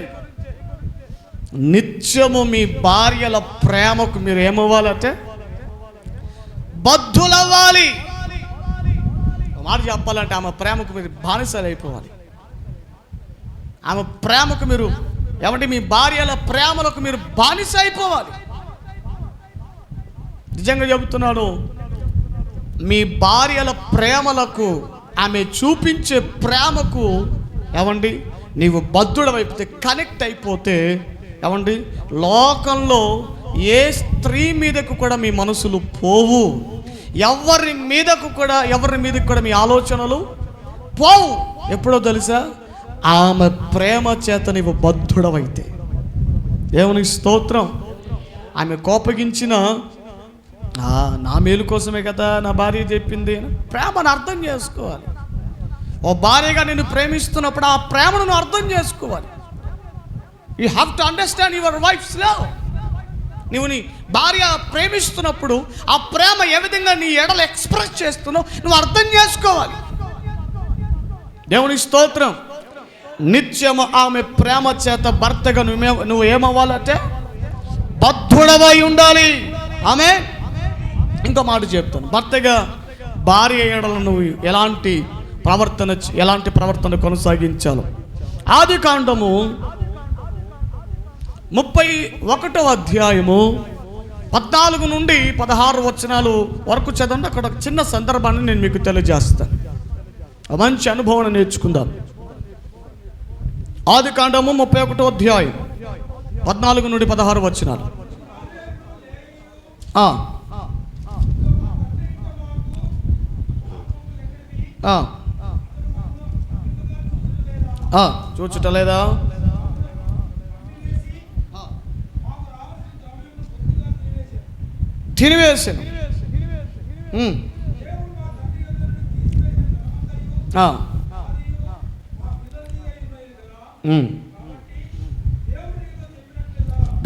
S1: నిత్యము మీ భార్యల ప్రేమకు మీరు ఏమవ్వాలంటే బద్ధులవ్వాలి. మాట చెప్పాలంటే ఆమె ప్రేమకు మీరు బానిసలు అయిపోవాలి. ఆమె ప్రేమకు మీరు ఏమంటే మీ భార్యల ప్రేమలకు మీరు బానిస అయిపోవాలి. నిజంగా చెబుతున్నాడు, మీ భార్యల ప్రేమలకు, ఆమె చూపించే ప్రేమకు ఏమండి నీవు బద్ధుడవైపోతే, కనెక్ట్ అయిపోతే ఏమండి లోకంలో ఏ స్త్రీ మీదకు కూడా మీ మనసులు పోవు, ఎవరి మీదకు కూడా మీ ఆలోచనలు పోవు. ఎప్పుడో తెలుసా? ఆమె ప్రేమ చేత నీవు బద్ధుడవైతే. దేవునికి స్తోత్రం. ఆమె కోపగించిన నా మేలు కోసమే కదా నా భార్య చెప్పింది. ప్రేమను అర్థం చేసుకోవాలి. ఓ భార్యగా నిన్ను ప్రేమిస్తున్నప్పుడు ఆ ప్రేమను నువ్వు అర్థం చేసుకోవాలి. You have to understand your wife's love. నువ్వు నీ భార్య ప్రేమిస్తున్నప్పుడు ఆ ప్రేమ ఏ విధంగా నీ ఎడలు ఎక్స్ప్రెస్ చేస్తున్నావు నువ్వు అర్థం చేసుకోవాలి. దేవుని స్తోత్రం. నిత్యము ఆమె ప్రేమ చేత భర్తగా నువ్వు ఏమవ్వాలంటే బద్ధుడవై ఉండాలి. ఆమె ఇంకో మాట చెప్తాను, భర్తగా భార్య ఎడల నువ్వు ఎలాంటి ప్రవర్తన కొనసాగించాలో. ఆదికాండము 31వ అధ్యాయము 14 నుండి 16 వచనాలు వరకు చదవండి. అక్కడ ఒక చిన్న సందర్భాన్ని నేను మీకు తెలియజేస్తాను. మంచి అనుభవం నేర్చుకుందాం. ఆదికాండము 31వ అధ్యాయం 14 నుండి 16 వచనాలు. చూచుటలేదా? తినివేసాను.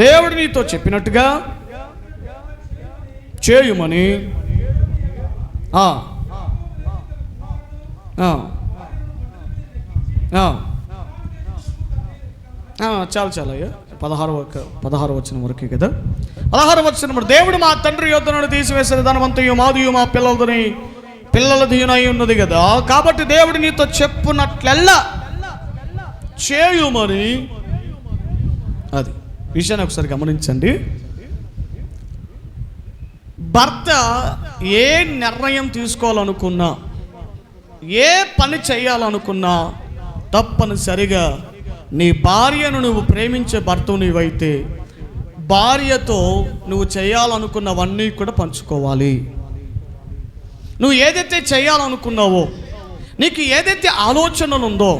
S1: దేవుడు నీతో చెప్పినట్టుగా చేయుమని. చాలా అయ్యా 16 వచనం వరకే కదా. 16 వచనం, దేవుడు మా తండ్రి యొద్ద నుండి తీసివేసిన ధనవంతయు మాదియు మా పిల్లలని పిల్లల దీనై ఉన్నది కదా, కాబట్టి దేవుడు నీతో చెప్పున్నట్లెల్లా చేయుమని. అది విషయాన్ని ఒకసారి గమనించండి. భర్త ఏ నిర్ణయం తీసుకోవాలనుకున్నా, ఏ పని చేయాలనుకున్నా తప్పనిసరిగా నీ భార్యను నువ్వు ప్రేమించే భర్తవు నీవైతే భార్యతో నువ్వు చేయాలనుకున్నవన్నీ కూడా పంచుకోవాలి. నువ్వు ఏదైతే చేయాలనుకున్నావో, నీకు ఏదైతే ఆలోచనలు ఉందో,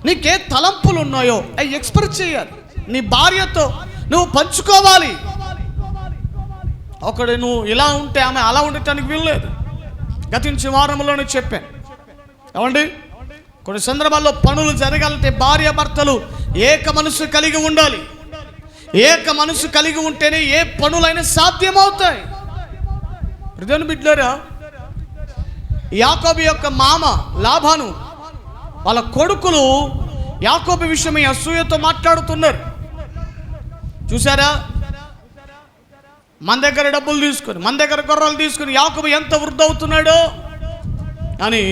S1: నీకే తలంపులు ఉన్నాయో అవి ఎక్స్ప్రెస్ చేయాలి. నీ భార్యతో నువ్వు పంచుకోవాలి. ఒకడు నువ్వు ఇలా ఉంటే ఆమె అలా ఉండటానికి వీల్లేదు. గతించిన వారంలోనే చెప్పాను. ఏమండి, కొన్ని సందర్భాల్లో పనులు జరగాలంటే భార్య భర్తలు ఏక మనసు కలిగి ఉండాలి. ఏక మనసు కలిగి ఉంటేనే ఏ పనులైనా సాధ్యమవుతాయి. ప్రజలు బిడ్డలారా, యాకోబు యొక్క మామ లాబాను వాళ్ళ కొడుకులు యాకోబు విషయమై అసూయతో మాట్లాడుతున్నారు. చూసారా, మన దగ్గర డబ్బులు తీసుకొని, మన దగ్గర గొర్రెలు తీసుకుని యాకోబు ఎంత వృద్ధవుతున్నాడో అని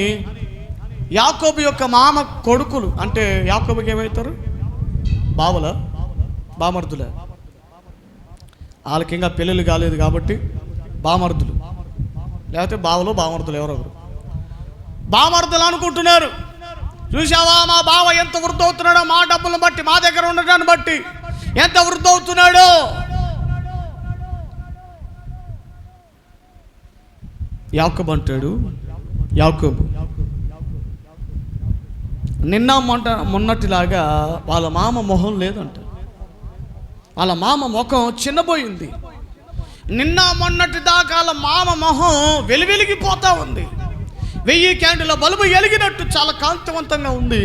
S1: యాకోబు యొక్క మామ కొడుకులు, అంటే యాకోబుకి ఏమవుతారు? బావల బామర్దులే. వాళ్ళకి ఇంకా పెళ్ళిళ్ళు కాలేదు కాబట్టి బామర్దులు, లేకపోతే బావలు బామర్దులు, ఎవరొకరు బామర్దులు అనుకుంటున్నారు. చూసావా, మా బావ ఎంత వృద్ధవుతున్నాడో, మా డబ్బులను బట్టి, మా దగ్గర ఉండటాన్ని బట్టి ఎంత వృద్ధవుతున్నాడో. యాకోబు అంటాడు, యాకోబు నిన్న మొన్నటిలాగా వాళ్ళ మామ మొహం లేదంట. వాళ్ళ మామ ముఖం చిన్నపోయింది. నిన్న మొన్నటి దాకా వాళ్ళ మామ మొహం వెలిగిపోతూ ఉంది. 1000 క్యాండిల బల్బు వెలిగినట్టు చాలా కాంతివంతంగా ఉంది.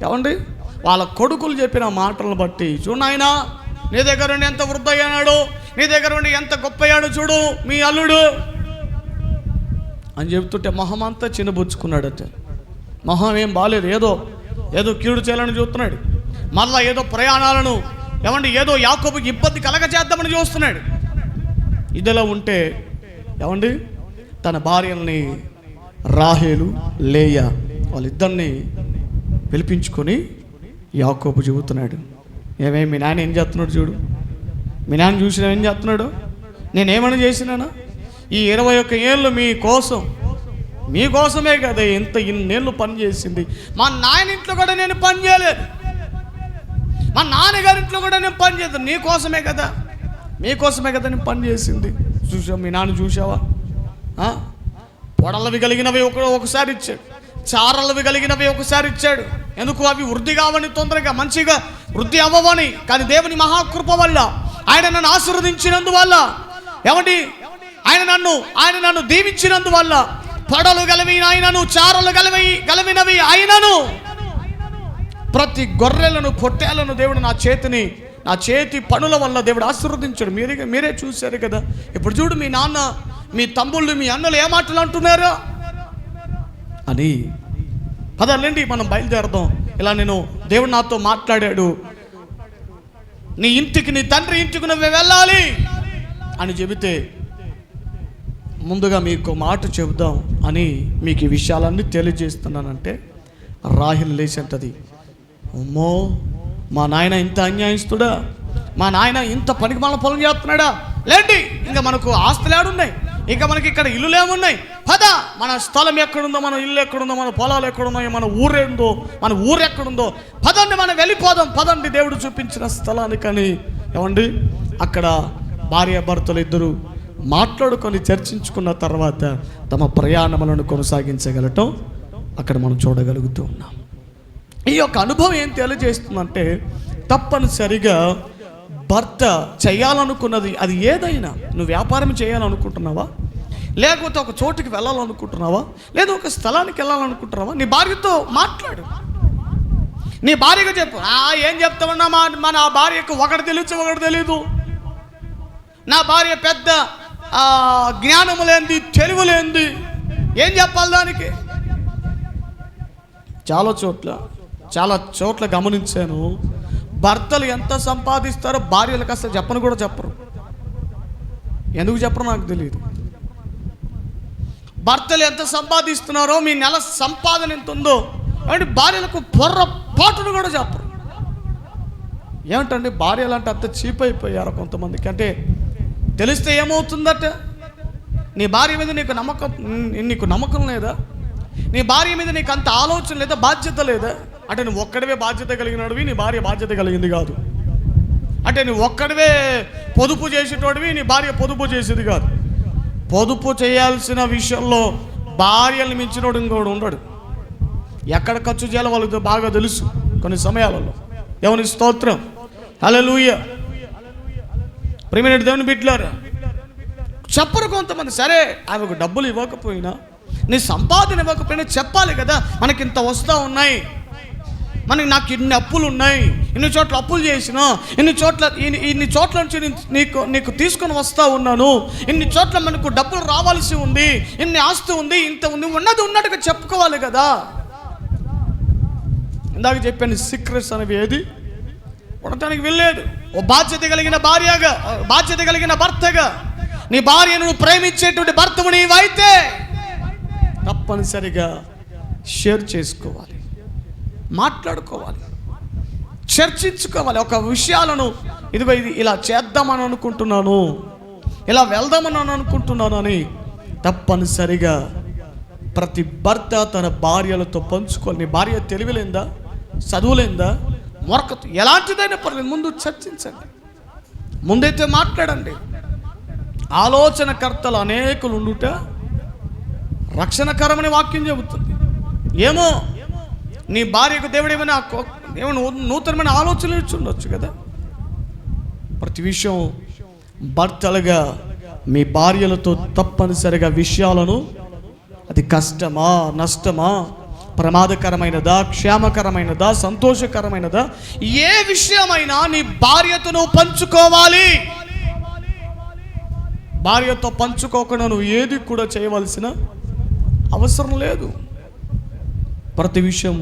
S1: ఏమండి, వాళ్ళ కొడుకులు చెప్పిన మాటలను బట్టి, చూడు నాయనా, నీ దగ్గర ఉండి ఎంత వృద్ధ అయ్యాడు, నీ దగ్గర ఉండి ఎంత గొప్ప అయ్యాడు చూడు మీ అల్లుడు అని చెబుతుంటే మొహం అంతా చిన్నబుచ్చుకున్నాడట. మొహం ఏం బాగాలేదు, ఏదో కీడు చేయాలని చూస్తున్నాడు. మళ్ళా ఏదో ప్రయాణాలను, ఏమండి, ఏదో యాకోబుకి ఇబ్బంది కలగచేద్దామని చూస్తున్నాడు. ఇదిలా ఉంటే ఏమండి, తన భార్యల్ని రాహేలు లేయా వాళ్ళిద్దరిని పిలిపించుకొని యాకోబు చెబుతున్నాడు, ఏమేమి మీ నాన్న ఏం చేస్తున్నాడు చూడు, మీ నాన్న చూసినా ఏం చేస్తున్నాడు, నేనేమని చేసినానా? ఈ 21 ఏళ్ళు మీకోసమే కదా ఇన్నేళ్ళు పని చేసింది. మా నాయన ఇంట్లో కూడా నేను పని చేయలేదు, మా నాన్నగారింట్లో కూడా నేను పని చేయలేదు. మీకోసమే కదా నేను పని చేసింది. చూసావా, మీ నాన్న చూసావా? పొడలవి కలిగినవి ఒకసారి ఇచ్చాడు, చారలవి కలిగినవి ఒకసారి ఇచ్చాడు. ఎందుకు? అవి వృద్ధి కావని, తొందరగా మంచిగా వృద్ధి అవ్వవని. కానీ దేవుని మహాకృప వల్ల, ఆయన నన్ను ఆశీర్వదించినందువల్ల, ఏమండి, ఆయన నన్ను దీవించినందువల్ల, పొడలు గలవి ఆయనను, చారలు గలవినవి ఆయనను, ప్రతి గొర్రెలను పొట్టేలను దేవుడు నా చేతి పనుల వల్ల దేవుడు ఆశీర్వదించాడు. మీరే చూశారు కదా. ఇప్పుడు చూడు, మీ నాన్న, మీ తమ్ముళ్ళు, మీ అన్నలు ఏ మాటలు అంటున్నారు అని. పదండి మనం బయలుదేరదాం. ఇలా దేవుడు నాతో మాట్లాడాడు, నీ ఇంటికి, నీ తండ్రి ఇంటికి నువ్వు వెళ్ళాలి అని చెబితే, ముందుగా మీకు మాట చెబుదాం అని మీకు ఈ విషయాలన్నీ తెలియజేస్తున్నానంటే, రాహేలు లేచి అంటది, అమ్మో, మా నాయన ఇంత అన్యాయస్తుడా, మా నాయన ఇంత పనికి మన పొలం చేస్తున్నాడా? లేండి, ఇంకా మనకు ఆస్తులు ఏడున్నాయి, ఇంకా మనకి ఇక్కడ ఇల్లులు ఏమున్నాయి? పద, మన స్థలం ఎక్కడుందో, మన ఇల్లు ఎక్కడుందో, మన పొలాలు ఎక్కడున్నాయో, మన ఊరేందో, మన ఊరు ఎక్కడుందో, పదండి మనం వెళ్ళిపోదాం, పదండి దేవుడు చూపించిన స్థలానికని. ఏమండి, అక్కడ భార్య భర్తలు ఇద్దరు మాట్లాడుకొని చర్చించుకున్న తర్వాత తమ ప్రయాణములను కొనసాగించగలటం అక్కడ మనం చూడగలుగుతూ ఉన్నాం. ఈ యొక్క అనుభవం ఏం తెలియజేస్తుందంటే, తప్పనిసరిగా భర్త చేయాలనుకున్నది అది ఏదైనా, నువ్వు వ్యాపారం చేయాలనుకుంటున్నావా, లేకపోతే ఒక చోటుకి వెళ్ళాలనుకుంటున్నావా, లేదా ఒక స్థలానికి వెళ్ళాలనుకుంటున్నావా, నీ భార్యతో మాట్లాడు. నీ భార్యగా చెప్పు, ఏం చెప్తామన్నా, మన భార్యకు ఒకటి తెలుసు ఒకటి తెలీదు, నా భార్య పెద్ద జ్ఞానము లేనిది, తెలివి లేనిది, ఏం చెప్పాలి దానికి? చాలా చోట్ల గమనించాను, భర్తలు ఎంత సంపాదిస్తారో భార్యలకు అసలు చెప్పరు. ఎందుకు చెప్పరు నాకు తెలియదు. భర్తలు ఎంత సంపాదిస్తున్నారో, మీ నెల సంపాదన ఎంత ఉందో అంటే భార్యలకు పొర్రపాటును కూడా చెప్పరు. ఏమిటండి భార్యలు అంటే అంత చీప్ అయిపోయారు కొంతమందికి. అంటే తెలిస్తే ఏమవుతుందట? నీ భార్య మీద నీకు నమ్మకం లేదా? నీ భార్య మీద నీకు అంత ఆలోచన లేదా? బాధ్యత లేదా? అంటే నువ్వు ఒక్కడివే బాధ్యత కలిగినడివి, నీ భార్య బాధ్యత కలిగింది కాదు. అంటే నువ్వు ఒక్కడివే పొదుపు చేసేటోడివి, నీ భార్య పొదుపు చేసేది కాదు. పొదుపు చేయాల్సిన విషయంలో భార్యలు మించినోడు ఇంకోడు ఉండడు. ఎక్కడ ఖర్చు చేయాలో వాళ్ళకి బాగా తెలుసు కొన్ని సమయాలలో. దేవుని స్తోత్రం, హల్లెలూయా. ప్రియమైన దేవుని బిడ్డలారా, చెప్పరు కొంతమంది. సరే ఆమెకు డబ్బులు ఇవ్వకపోయినా, నీ సంపాదన ఇవ్వకపోయినా చెప్పాలి కదా, మనకి ఇంత వస్తూ ఉన్నాయి, నాకు ఇన్ని అప్పులు ఉన్నాయి, ఇన్ని చోట్ల అప్పులు చేసినా, ఇన్ని చోట్ల నుంచి నీకు తీసుకొని వస్తూ ఉన్నాను, ఇన్ని చోట్ల మనకు డబ్బులు రావాల్సి ఉంది, ఇన్ని ఆస్తి ఉంది, ఇంత ఉంది, ఉన్నట్టుగా చెప్పుకోవాలి కదా. ఇందాక చెప్పాను, సీక్రెట్స్ అనేవి ఏది ఉండటానికి వెళ్ళలేదు. ఓ బాధ్యత కలిగిన భర్తగా నీ భార్యను ప్రేమించేటువంటి భర్తవు నీవైతే తప్పనిసరిగా షేర్ చేసుకోవాలి, మాట్లాడుకోవాలి, చర్చించుకోవాలి. ఒక విషయాలను ఇదిగో ఇది ఇలా చేద్దామని అనుకుంటున్నాను, ఇలా వెళ్దామని అనుకుంటున్నాను అని తప్పనిసరిగా ప్రతి భర్త తన భార్యలతో పంచుకోవాలి. నీ భార్య తెలివిలేందా, చదువులేందా, మొరకత ఎలాంటిదైనా పర్లేదు, ముందు చర్చించండి, ముందైతే మాట్లాడండి. ఆలోచనకర్తలు అనేకులు ఉండుట రక్షణకరమని వాక్యం చెబుతుంది. ఏమో నీ భార్యకు దేవుడు ఏమైనా నూతనమైన ఆలోచనలు ఇచ్చి ఉండొచ్చు కదా. ప్రతి విషయం భర్తలుగా మీ భార్యలతో తప్పనిసరిగా విషయాలను, అది కష్టమా, నష్టమా, ప్రమాదకరమైనదా, క్షేమకరమైనదా, సంతోషకరమైనదా, ఏ విషయమైనా నీ భార్యతో నువ్వు పంచుకోవాలి. భార్యతో పంచుకోకుండా నువ్వు ఏది కూడా చేయవలసిన అవసరం లేదు. ప్రతి విషయం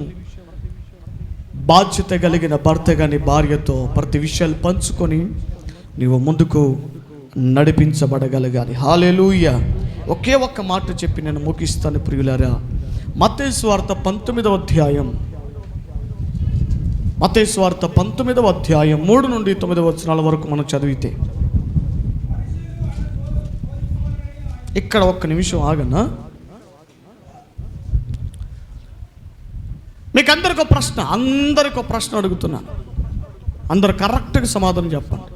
S1: బాధ్యత కలిగిన భర్తగా నీ భార్యతో ప్రతి విషయాలు పంచుకొని నీవు ముందుకు నడిపించబడగలగాలి. హల్లెలూయా. ఒకే ఒక్క మాట చెప్పి నేను ముగిస్తాను ప్రియులారా. మత్తయి సువార్త 19వ అధ్యాయం, మత్తయి సువార్త 19వ అధ్యాయం 3 నుండి 9 వచనాల వరకు మనం చదివితే, ఇక్కడ ఒక్క నిమిషం ఆగన్నా. మీకు అందరికీ ప్రశ్న అడుగుతున్నాను, అందరు కరెక్ట్గా సమాధానం చెప్పండి.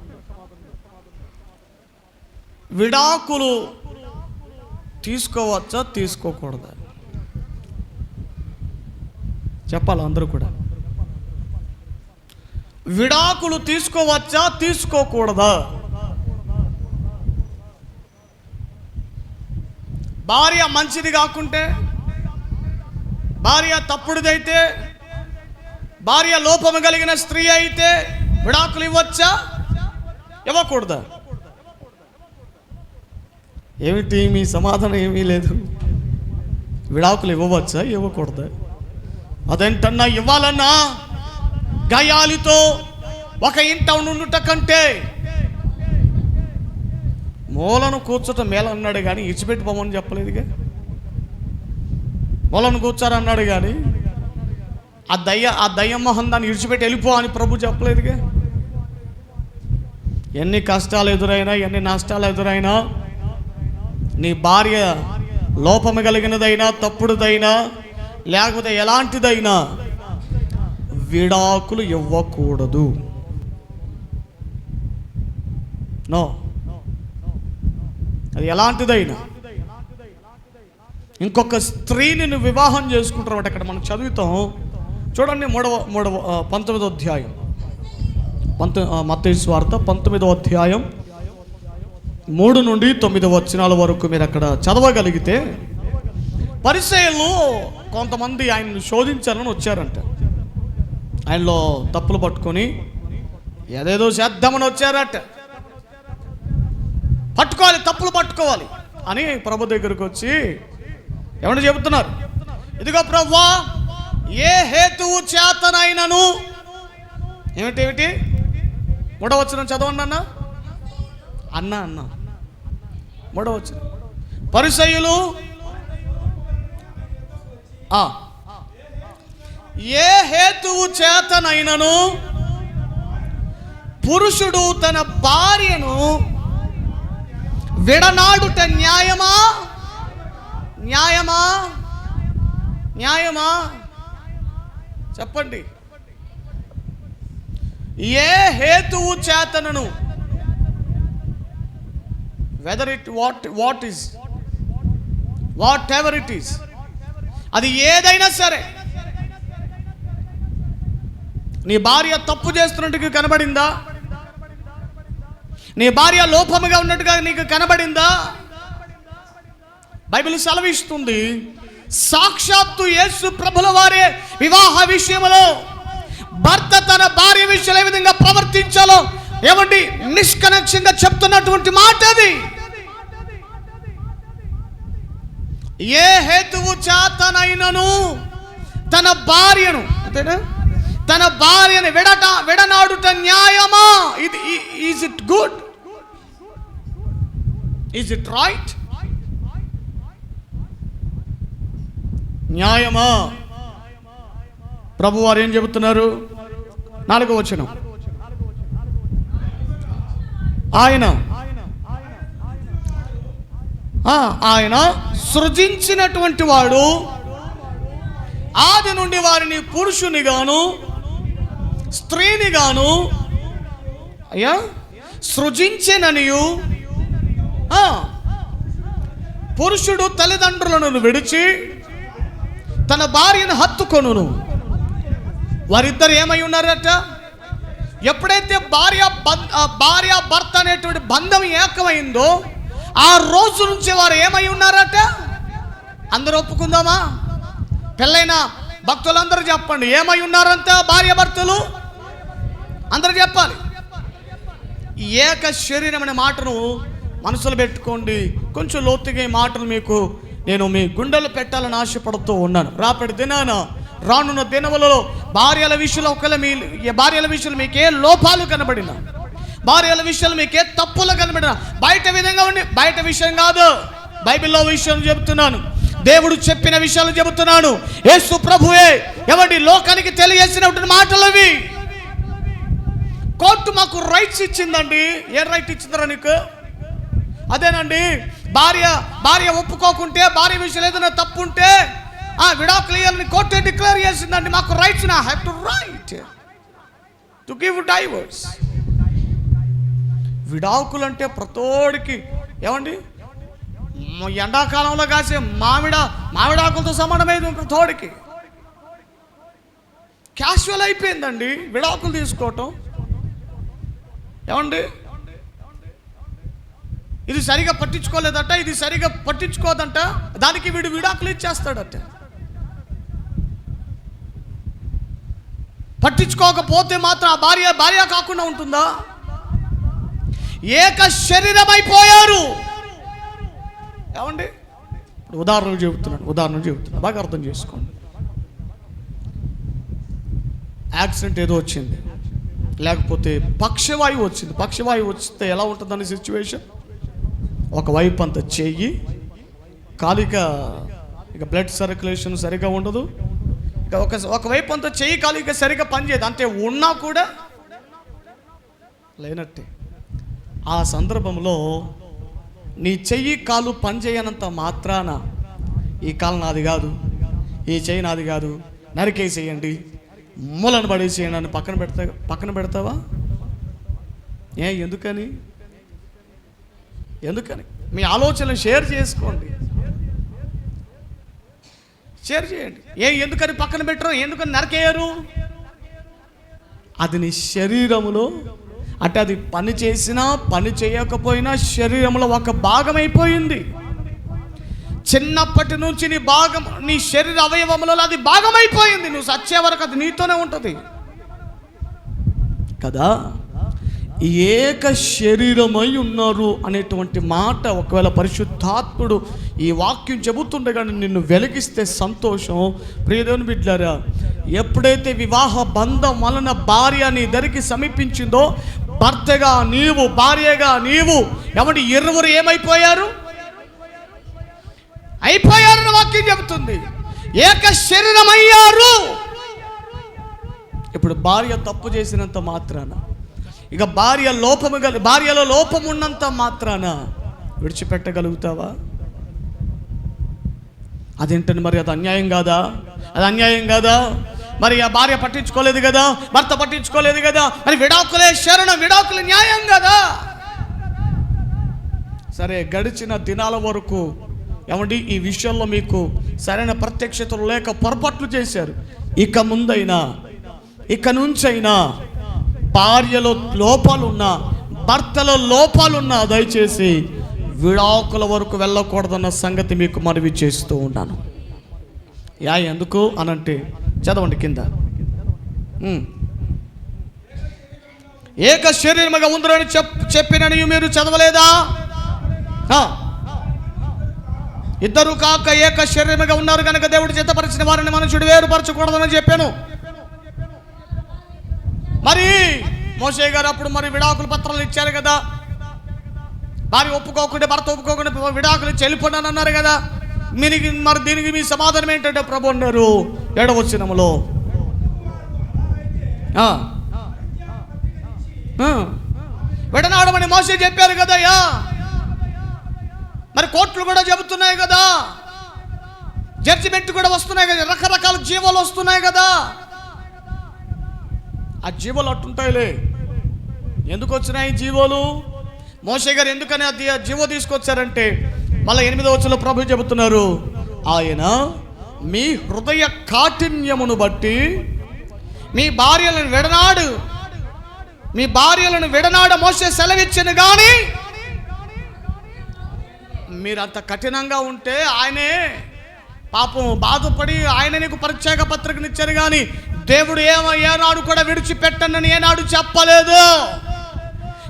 S1: విడాకులు తీసుకోవచ్చా, తీసుకోకూడదా? చెప్పాలి అందరూ కూడా. విడాకులు తీసుకోవచ్చా, తీసుకోకూడదా? భార్య మంచిది కాకుంటే, భార్య తప్పుడుదైతే, భార్య లోపము కలిగిన స్త్రీ అయితే విడాకులు ఇవ్వచ్చా, ఇవ్వకూడదా? ఏమిటి మీ సమాధానం? ఏమీ లేదు. విడాకులు ఇవ్వవచ్చా, ఇవ్వకూడదా? అదేంటన్నా ఇవ్వాలన్నా గాయాలితో ఒక ఇంట ఉండుట కంటే మూలను కూర్చోటం మేలన్నాడు కానీ ఇచ్చిపెట్టి పోమని చెప్పలేదుగా. మూలను కూర్చోరన్నాడు కానీ ఆ దయ్యం మొహం దాన్ని ఇడిచిపెట్టి వెళ్ళిపో అని ప్రభు చెప్పలేదుగా. ఎన్ని కష్టాలు ఎదురైనా, ఎన్ని నష్టాలు ఎదురైనా, నీ భార్య లోపము కలిగినదైనా, తప్పుడుదైనా, లేకపోతే ఎలాంటిదైనా విడాకులు ఇవ్వకూడదు. నో, అది ఎలాంటిదైనా. ఇంకొక స్త్రీని నువ్వు వివాహం చేసుకుంటారు అంటే అక్కడ మనం చదువుతాం చూడండి. 19వ అధ్యాయం, మత్తయి సువార్త 19వ అధ్యాయం 3 నుండి 9 వచనాల వరకు మీరు అక్కడ చదవగలిగితే, పరిసయ్యులు కొంతమంది ఆయన్ని శోధించాలని వచ్చారంట. ఆయనలో తప్పులు పట్టుకొని ఏదేదో చేద్దామని వచ్చారట. పట్టుకోవాలి, తప్పులు పట్టుకోవాలి అని ప్రభు దగ్గరకు వచ్చి ఏమని చెబుతున్నారు? ఇదిగో ప్రభువా, ఏ హేతువు చేతనైనను, ఏమిటి 3వ వచనం చదవండి అన్న 3వ వచనం. పరిసయ్యులు ఏ హేతువు చేతనైనను పురుషుడు తన భార్యను విడనాడుట న్యాయమా? న్యాయమా? న్యాయమా? చెప్పండి. ఏ హేతువు చేతనను, whether it what is, whatever it is, అది ఏదైనా సరే, నీ భార్య తప్పు చేస్తున్నట్టుగా కనబడిందా? నీ భార్య లోపముగా ఉన్నట్టుగా నీకు కనబడిందా? బైబిల్ సెలవిస్తుంది, సాక్షాత్తు యేసు ప్రభుల వారే వివాహ విషయంలో భర్త తన భార్య విషయంలో ఏ విధంగా ప్రవర్తించాలో ఏమండి నిష్కనక్షంగా చెప్తున్నటువంటి మాట అది. ఏ హేతువు చేతనైనను తన భార్యను, అంతేనా, తన భార్యను విడనాడుట న్యాయమా? ఇది is it good? Is it right? న్యాయమా? ప్రభు వారు ఏం చెబుతున్నారు? 4వ వచనం, ఆయన సృజించినటువంటి వాడు ఆది నుండి వారిని పురుషుని గాను స్త్రీని గాను సృజించెననియు, పురుషుడు తల్లిదండ్రులను విడిచి తన భార్యను హత్తుకొనును. వారిద్దరు ఏమై ఉన్నారట? ఎప్పుడైతే భార్య భర్త అనేటువంటి బంధం ఏకమైందో ఆ రోజు నుంచి వారు ఏమై ఉన్నారట? అందరూ ఒప్పుకుందామా? పెళ్ళైన భక్తులందరూ చెప్పండి, ఏమై ఉన్నారంట భార్య భర్తలు? అందరూ చెప్పాలి. ఏక శరీరం అనే మాటను మనసులో పెట్టుకోండి. కొంచెం లోతుగా ఈ మాటలు నేను మీ గుండెలు పెట్టాలని ఆశపడుతూ ఉన్నాను. రానున్న దినములలో భార్యల విషయంలో భార్యల విషయంలో మీకు ఏ లోపాలు కనబడినా, భార్యల విషయంలో మీకు ఏ తప్పులు కనబడినా, బయట విధంగా ఉండి, బయట విషయం కాదు, బైబిల్లో విషయం చెబుతున్నాను, దేవుడు చెప్పిన విషయాలు చెబుతున్నాను. యేసు ప్రభువే ఎవరి లోకానికి తెలియజేసినటువంటి మాటలు అవి. కోర్టు మాకు రైట్స్ ఇచ్చిందండి. ఏ రైట్ ఇచ్చిందరా నీకు? అదేనండి, భార్య ఒప్పుకోకుంటే, భార్య విషయంలో ఏదైనా తప్పు ఉంటే విడాకులు ఇవ్వాలని కోర్టు డిక్లేర్ చేసిందండి. మాకు రైట్స్, నా have to right to give divorce. విడాకులు అంటే ప్రతోడికి ఏమండి ఎండాకాలంలో కాసే మామిడాకులతో సమానమైంది. ప్రతోడికి క్యాషువల్ అయిపోయిందండి విడాకులు తీసుకోవటం. ఏమండి, ఇది సరిగా పట్టించుకోలేదట, ఇది సరిగా పట్టించుకోదంట, దానికి వీడు విడాకులు ఇచ్చేస్తాడట. పట్టించుకోకపోతే మాత్రం ఆ భార్య కాకుండా ఉంటుందా? ఏక శరీరం అయిపోయారు. ఏమండి, ఉదాహరణ చెబుతున్నాను, బాగా అర్థం చేసుకోండి. యాక్సిడెంట్ ఏదో వచ్చింది, లేకపోతే పక్షవాయువు వచ్చింది. పక్షవాయువు వస్తే ఎలా ఉంటుందని సిచ్యువేషన్? ఒకవైపు అంత చెయ్యి కాలిక, ఇక బ్లడ్ సర్క్యులేషన్ సరిగా ఉండదు. ఇక ఒకవైపు అంత చెయ్యి కాలిక సరిగా పనిచేయదు. అంటే ఉన్నా కూడా లేనట్టే. ఆ సందర్భంలో నీ చెయ్యి కాలు పనిచేయనంత మాత్రాన ఈ కాలు నాది కాదు, ఈ చెయ్యి నాది కాదు, నరికేసేయండి, మూలను పడేసేయండి అని పక్కన పెడతావా? ఎందుకని మీ ఆలోచనలు షేర్ చేసుకోండి, షేర్ చేయండి. ఎందుకని పక్కన పెట్టరు? ఎందుకని నరకేయరు? అది నీ శరీరములో, అంటే అది పని చేసినా పని చేయకపోయినా శరీరంలో ఒక భాగం అయిపోయింది. చిన్నప్పటి నుంచి నీ శరీర అవయవములలో అది భాగం అయిపోయింది. నువ్వు సచ్చే వరకు అది నీతోనే ఉంటుంది కదా. ఏక శరీరమై ఉన్నారు అనేటువంటి మాట ఒకవేళ పరిశుద్ధాత్ముడు ఈ వాక్యం చెబుతుండగానే నిన్ను వెలిగిస్తే సంతోషం. ప్రియదేవుని బిడ్డలారా, ఎప్పుడైతే వివాహ బంధం వలన భార్య నీ దగ్గరికి సమీపించిందో, భర్తగా నీవు, భార్యగా నీవు, ఇరువురు ఏమైపోయారు? అయిపోయారని వాక్యం చెబుతుంది. ఏక శరీరమయ్యారు. ఇప్పుడు భార్య తప్పు చేసినంత మాత్రాన, ఇక భార్యలో లోపం ఉన్నంత మాత్రాన విడిచిపెట్టగలుగుతావా? అదేంటని మరి అది అన్యాయం కాదా? అది అన్యాయం కాదా? మరి ఆ భార్య పట్టించుకోలేదు కదా, భర్త పట్టించుకోలేదు కదా, మరి విడాకులే శరణం, విడాకులు న్యాయం కదా? సరే, గడిచిన దినాల వరకు ఏమండి ఈ విషయంలో మీకు సరైన ప్రత్యక్షతలు లేక పొరపాట్లు చేశారు. ఇక ముందైనా, ఇక నుంచైనా భార్యలో లోపాలున్నా, భర్తలో లోపాలున్నా దయచేసి విడాకుల వరకు వెళ్ళకూడదన్న సంగతి మీకు మనవి చేస్తూ ఉన్నాను. ఎందుకు అనంటే చదవండి కింద. ఏక శరీరముగా ఉందరని చెప్పినని మీరు చదవలేదా? ఇద్దరు కాక ఏక శరీరముగా ఉన్నారు కనుక దేవుడు జతపరిచిన వారిని మనుషుడు వేరుపరచకూడదని చెప్పాను. మరి మోషే గారు అప్పుడు మరి విడాకుల పత్రాలు ఇచ్చారు కదా, భార్య ఒప్పుకోకుండా భర్త ఒప్పుకోకుండా విడాకులు చెల్లిపోండి అన్నారు కదా. మరి దీనికి మీ సమాధానం ఏంటంటే ప్రభు అన్నారు 7వ వచనంలో, విడనాడమని మోషే చెప్పారు కదయ్యా. మరి కోర్టులు కూడా చెబుతున్నాయి కదా, జడ్జిమెంట్ కూడా వస్తున్నాయి కదా, రకరకాల జీవాలు వస్తున్నాయి కదా. ఆ జీవాలు అట్టుంటాయిలే. ఎందుకు వచ్చినాయి జీవాలు? మోషే గారు ఎందుకని అది జీవో తీసుకొచ్చారంటే మళ్ళీ 8వ వచనంలో ప్రభు చెబుతున్నారు, ఆయన మీ హృదయ కాఠిన్యమును బట్టి మీ భార్యలను విడనాడ మోషే సెలవిచ్చాను. కానీ మీరు అంత కఠినంగా ఉంటే ఆయనే పాపం బాధపడి ఆయన నీకు పరిత్యాగ పత్రికనిచ్చారు. కానీ దేవుడు ఏనాడు కూడా విడిచిపెట్టనని ఏనాడు చెప్పలేదు.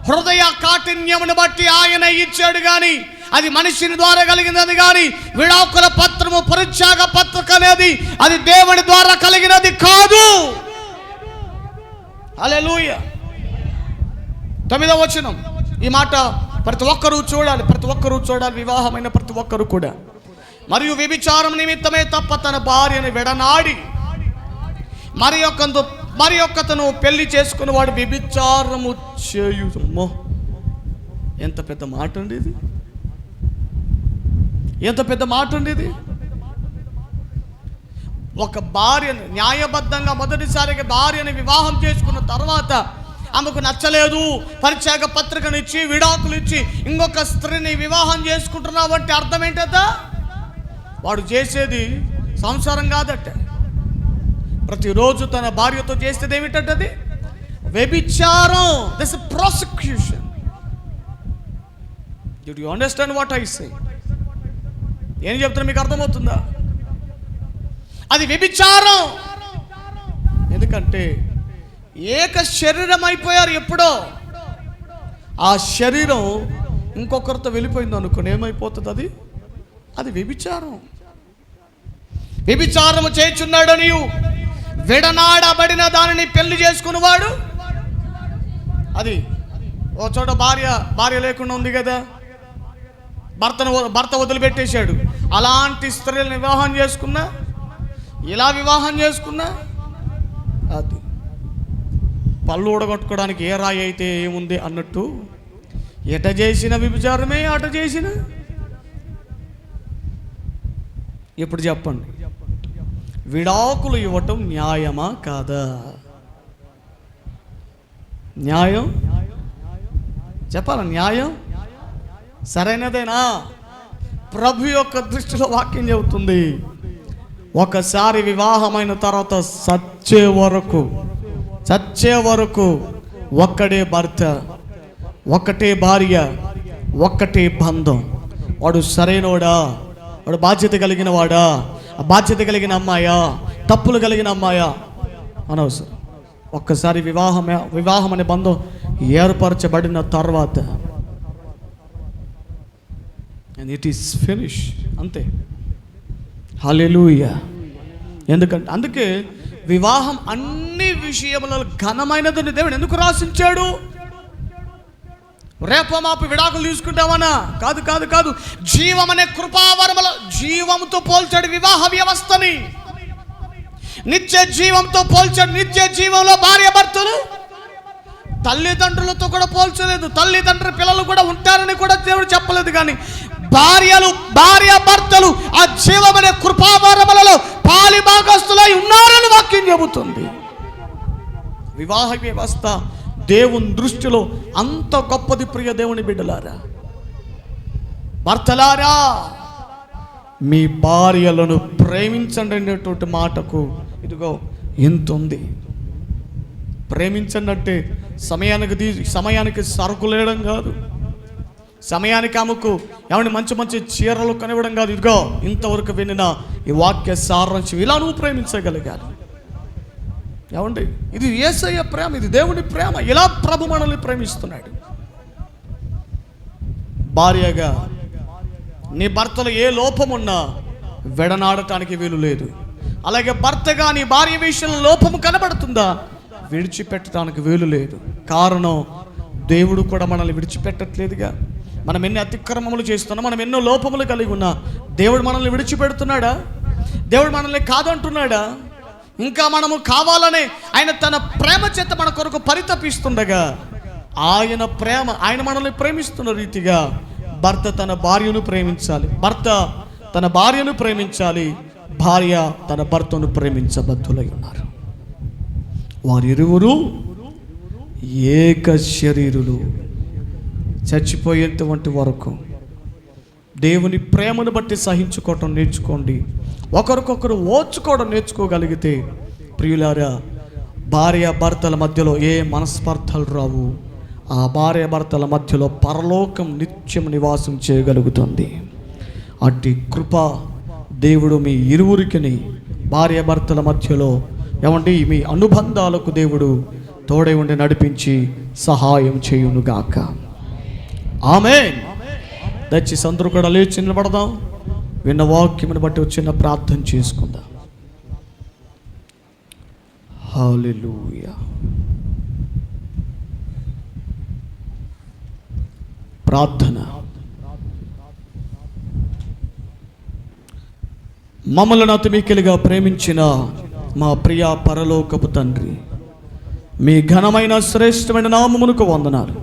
S1: హృదయ కాఠిన్యమును బట్టి ఆయన ఇచ్చాడు, కానీ అది మనిషిని ద్వారా కలిగినది. కానీ విడాకుల పత్రము, పరిత్యాగ పత్రిక అనేది అది దేవుని ద్వారా కలిగినది కాదు. హల్లెలూయా. 9వ వచనం ఈ మాట ప్రతి ఒక్కరూ చూడాలి, వివాహమైన ప్రతి ఒక్కరూ కూడా. మరియు వ్యభిచారం నిమిత్తమే తప్ప తన భార్యను విడనాడి మరి ఒక్కతను పెళ్లి చేసుకుని వాడు వ్యభిచారము చేయుమో. ఎంత పెద్ద మాట అండి ఇది, ఎంత పెద్ద మాట అండి ఇది. ఒక భార్యను న్యాయబద్ధంగా మొదటిసారిగా భార్యను వివాహం చేసుకున్న తర్వాత ఆమెకు నచ్చలేదు, పరిత్యాగ పత్రికనిచ్చి విడాకులు ఇచ్చి ఇంకొక స్త్రీని వివాహం చేసుకుంటున్నావు అంటే అర్థం ఏంటట? వాడు చేసేది సంసారం కాదట. ప్రతిరోజు తన భార్యతో చేసేది ఏమిటంటది? వ్యభిచారం. This prosecution. Do you understand what I say? ఏం చెప్తున్నా మీకు అర్థమవుతుందా? అది వ్యభిచారం. ఎందుకంటే ఏక శరీరం అయిపోయారు ఎప్పుడో. ఆ శరీరం ఇంకొకరితో వెళ్ళిపోయింది అనుకోని ఏమైపోతుంది? అది వ్యభిచారం. వ్యభిచారము చేయుచున్నాడు నీవు విడనాడబడిన దానిని పెళ్లి చేసుకునేవాడు. అది ఓ చోట భార్య లేకుండా ఉంది కదా, భర్త వదిలిపెట్టేశాడు. అలాంటి స్త్రీలను వివాహం చేసుకున్నా, ఇలా వివాహం చేసుకున్నా అది పళ్ళు ఊడగొట్టుకోవడానికి ఏ రాయి అయితే ఏముంది అన్నట్టు ఎట చేసిన వ్యభిచారమే అట చేసిన. ఇప్పుడు చెప్పండి, విడాకులు ఇవ్వటం న్యాయమా కాదా? న్యాయం చెప్పాలా? న్యాయం సరైనదేనా? ప్రభు యొక్క దృష్టిలో వాక్యం చెబుతుంది, ఒకసారి వివాహమైన తర్వాత చచ్చే వరకు ఒక్కడే భర్త, ఒక్కటే భార్య, ఒక్కటే బంధం. వాడు సరైనవాడా? వాడు బాధ్యత కలిగిన వాడా? ఆ బాధ్యత కలిగిన అమ్మాయా? తప్పులు కలిగిన అమ్మాయా? అనవసరం. ఒక్కసారి వివాహం అనే బంధం ఏర్పరచబడిన తర్వాత అండ్ ఇట్ ఈస్ ఫినిష్, అంతే. హల్లెలూయా. ఎందుకంటే అందుకే వివాహం అన్ని విషయములలో ఘనమైనదని దేవుడు ఎందుకు రాసించాడు? రేపో మాపు విడాకులు తీసుకుంటామనా? కాదు కాదు కాదు. జీవం అనే కృపావరముల జీవంతో పోల్చాడు వివాహ వ్యవస్థని. నిత్య జీవంతో పోల్చాడు. నిత్య జీవంలో భార్య భర్తలు తల్లిదండ్రులతో కూడా పోల్చలేదు. తల్లిదండ్రుల పిల్లలు కూడా ఉంటారని కూడా దేవుడు చెప్పలేదు. కానీ భార్య భర్తలు ఆ జీవం అనే కృపావరములలో పాలి భాగస్తులై ఉన్నారని వాక్యం చెబుతుంది. వివాహ వ్యవస్థ దేవుని దృష్టిలో అంత గొప్పది. ప్రియ దేవుని బిడ్డలారా, భర్తలారా, మీ భార్యలను ప్రేమించండి అనేటువంటి మాటకు ఇదిగో ఎంత ఉంది. ప్రేమించండి అంటే సమయానికి సరుకులు వేయడం కాదు, సమయానికి ఆమెకు ఏమంటే మంచి మంచి చీరలు కనివ్వడం కాదు. ఇదిగో ఇంతవరకు వినిన ఈ వాక్య సారాంశం ఇలా నువ్వు ప్రేమించగలిగాను. ఏమండి, ఇది యేసయ్య ప్రేమ, ఇది దేవుని ప్రేమ. ఇలా ప్రభు మనల్ని ప్రేమిస్తున్నాడు. భార్యగా నీ భర్తలో ఏ లోపమున్నా విడనాడటానికి వీలు లేదు. అలాగే భర్తగా నీ భార్య విషయంలో లోపము కనబడుతుందా, విడిచిపెట్టడానికి వీలు లేదు. కారణం, దేవుడు కూడా మనల్ని విడిచిపెట్టట్లేదుగా. మనం ఎన్ని అతిక్రమములు చేస్తున్నాం, మనం ఎన్నో లోపములు కలిగి ఉన్నా దేవుడు మనల్ని విడిచిపెడుతున్నాడా? దేవుడు మనల్ని కాదంటున్నాడా? ఇంకా మనము కావాలనే ఆయన తన ప్రేమ చేత మన కొరకు పరితపిస్తుండగా ఆయన మనల్ని ప్రేమిస్తున్న రీతిగా భర్త తన భార్యను ప్రేమించాలి, భర్త తన భార్యను ప్రేమించాలి, భార్య తన భర్తను ప్రేమించబద్ధులై ఉన్నారు. వారిరువురు ఏక శరీరులు. చచ్చిపోయేటువంటి వరకు దేవుని ప్రేమను బట్టి సహించుకోవటం నేర్చుకోండి. ఒకరికొకరు ఓర్చుకోవడం నేర్చుకోగలిగితే ప్రియులారా, భార్య భర్తల మధ్యలో ఏ మనస్పర్ధలు రావు. ఆ భార్య భర్తల మధ్యలో పరలోకం నిత్యం నివాసం చేయగలుగుతుంది. అట్టి కృప దేవుడు మీ ఇరువురికి, భార్య భర్తల మధ్యలో ఏమండి మీ అనుబంధాలకు దేవుడు తోడై ఉండి నడిపించి సహాయం చేయునుగాక. ఆమేన్. దయచేసి అందరూ కూడా లేచి నిలబడదాం. విన్న వాక్యమును బట్టి వచ్చిన ప్రార్థన చేసుకుందాం. హల్లెలూయా. ప్రార్థన. మమ్మల్ని అతి మిక్కిలిగా ప్రేమించిన మా ప్రియ పరలోకపు తండ్రి, మీ ఘనమైన శ్రేష్టమైన నామమునకు వందనాలు.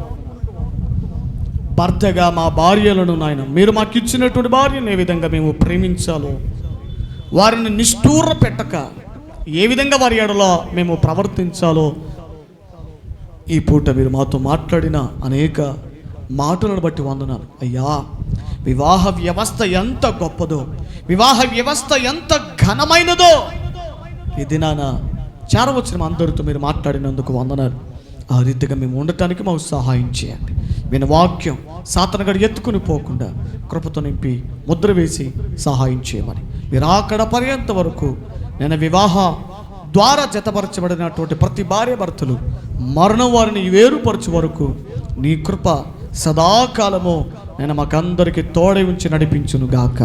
S1: భర్తగా మా భార్యలను నాయన మీరు మాకు ఇచ్చినటువంటి భార్యను ఏ విధంగా మేము ప్రేమించాలో, వారిని నిష్ఠూర పెట్టక ఏ విధంగా వారి ఎడలో మేము ప్రవర్తించాలో ఈ పూట మీరు మాతో మాట్లాడిన అనేక మాటలను బట్టి వందనాలు అయ్యా. వివాహ వ్యవస్థ ఎంత గొప్పదో, వివాహ వ్యవస్థ ఎంత ఘనమైనదో ఈ దినాన చేరవచ్చిన అందరితో మీరు మాట్లాడినందుకు వందనాలు. ఆ రీతిగా మేము ఉండటానికి మాకు సహాయం చేయండి. విన వాక్యం సాతానుగాడు ఎత్తుకుని పోకుండా కృపతో నింపి ముద్ర వేసి సహాయం చేయమని, మీరు అక్కడ పర్యంత వరకు నేను వివాహ ద్వారా జతపరచబడినటువంటి ప్రతి భార్య భర్తలు మరణం వారిని వేరుపరచు వరకు నీ కృప సదాకాలము నేను మాకందరికీ తోడై ఉంచి నడిపించును గాక.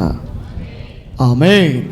S1: ఆమేన్.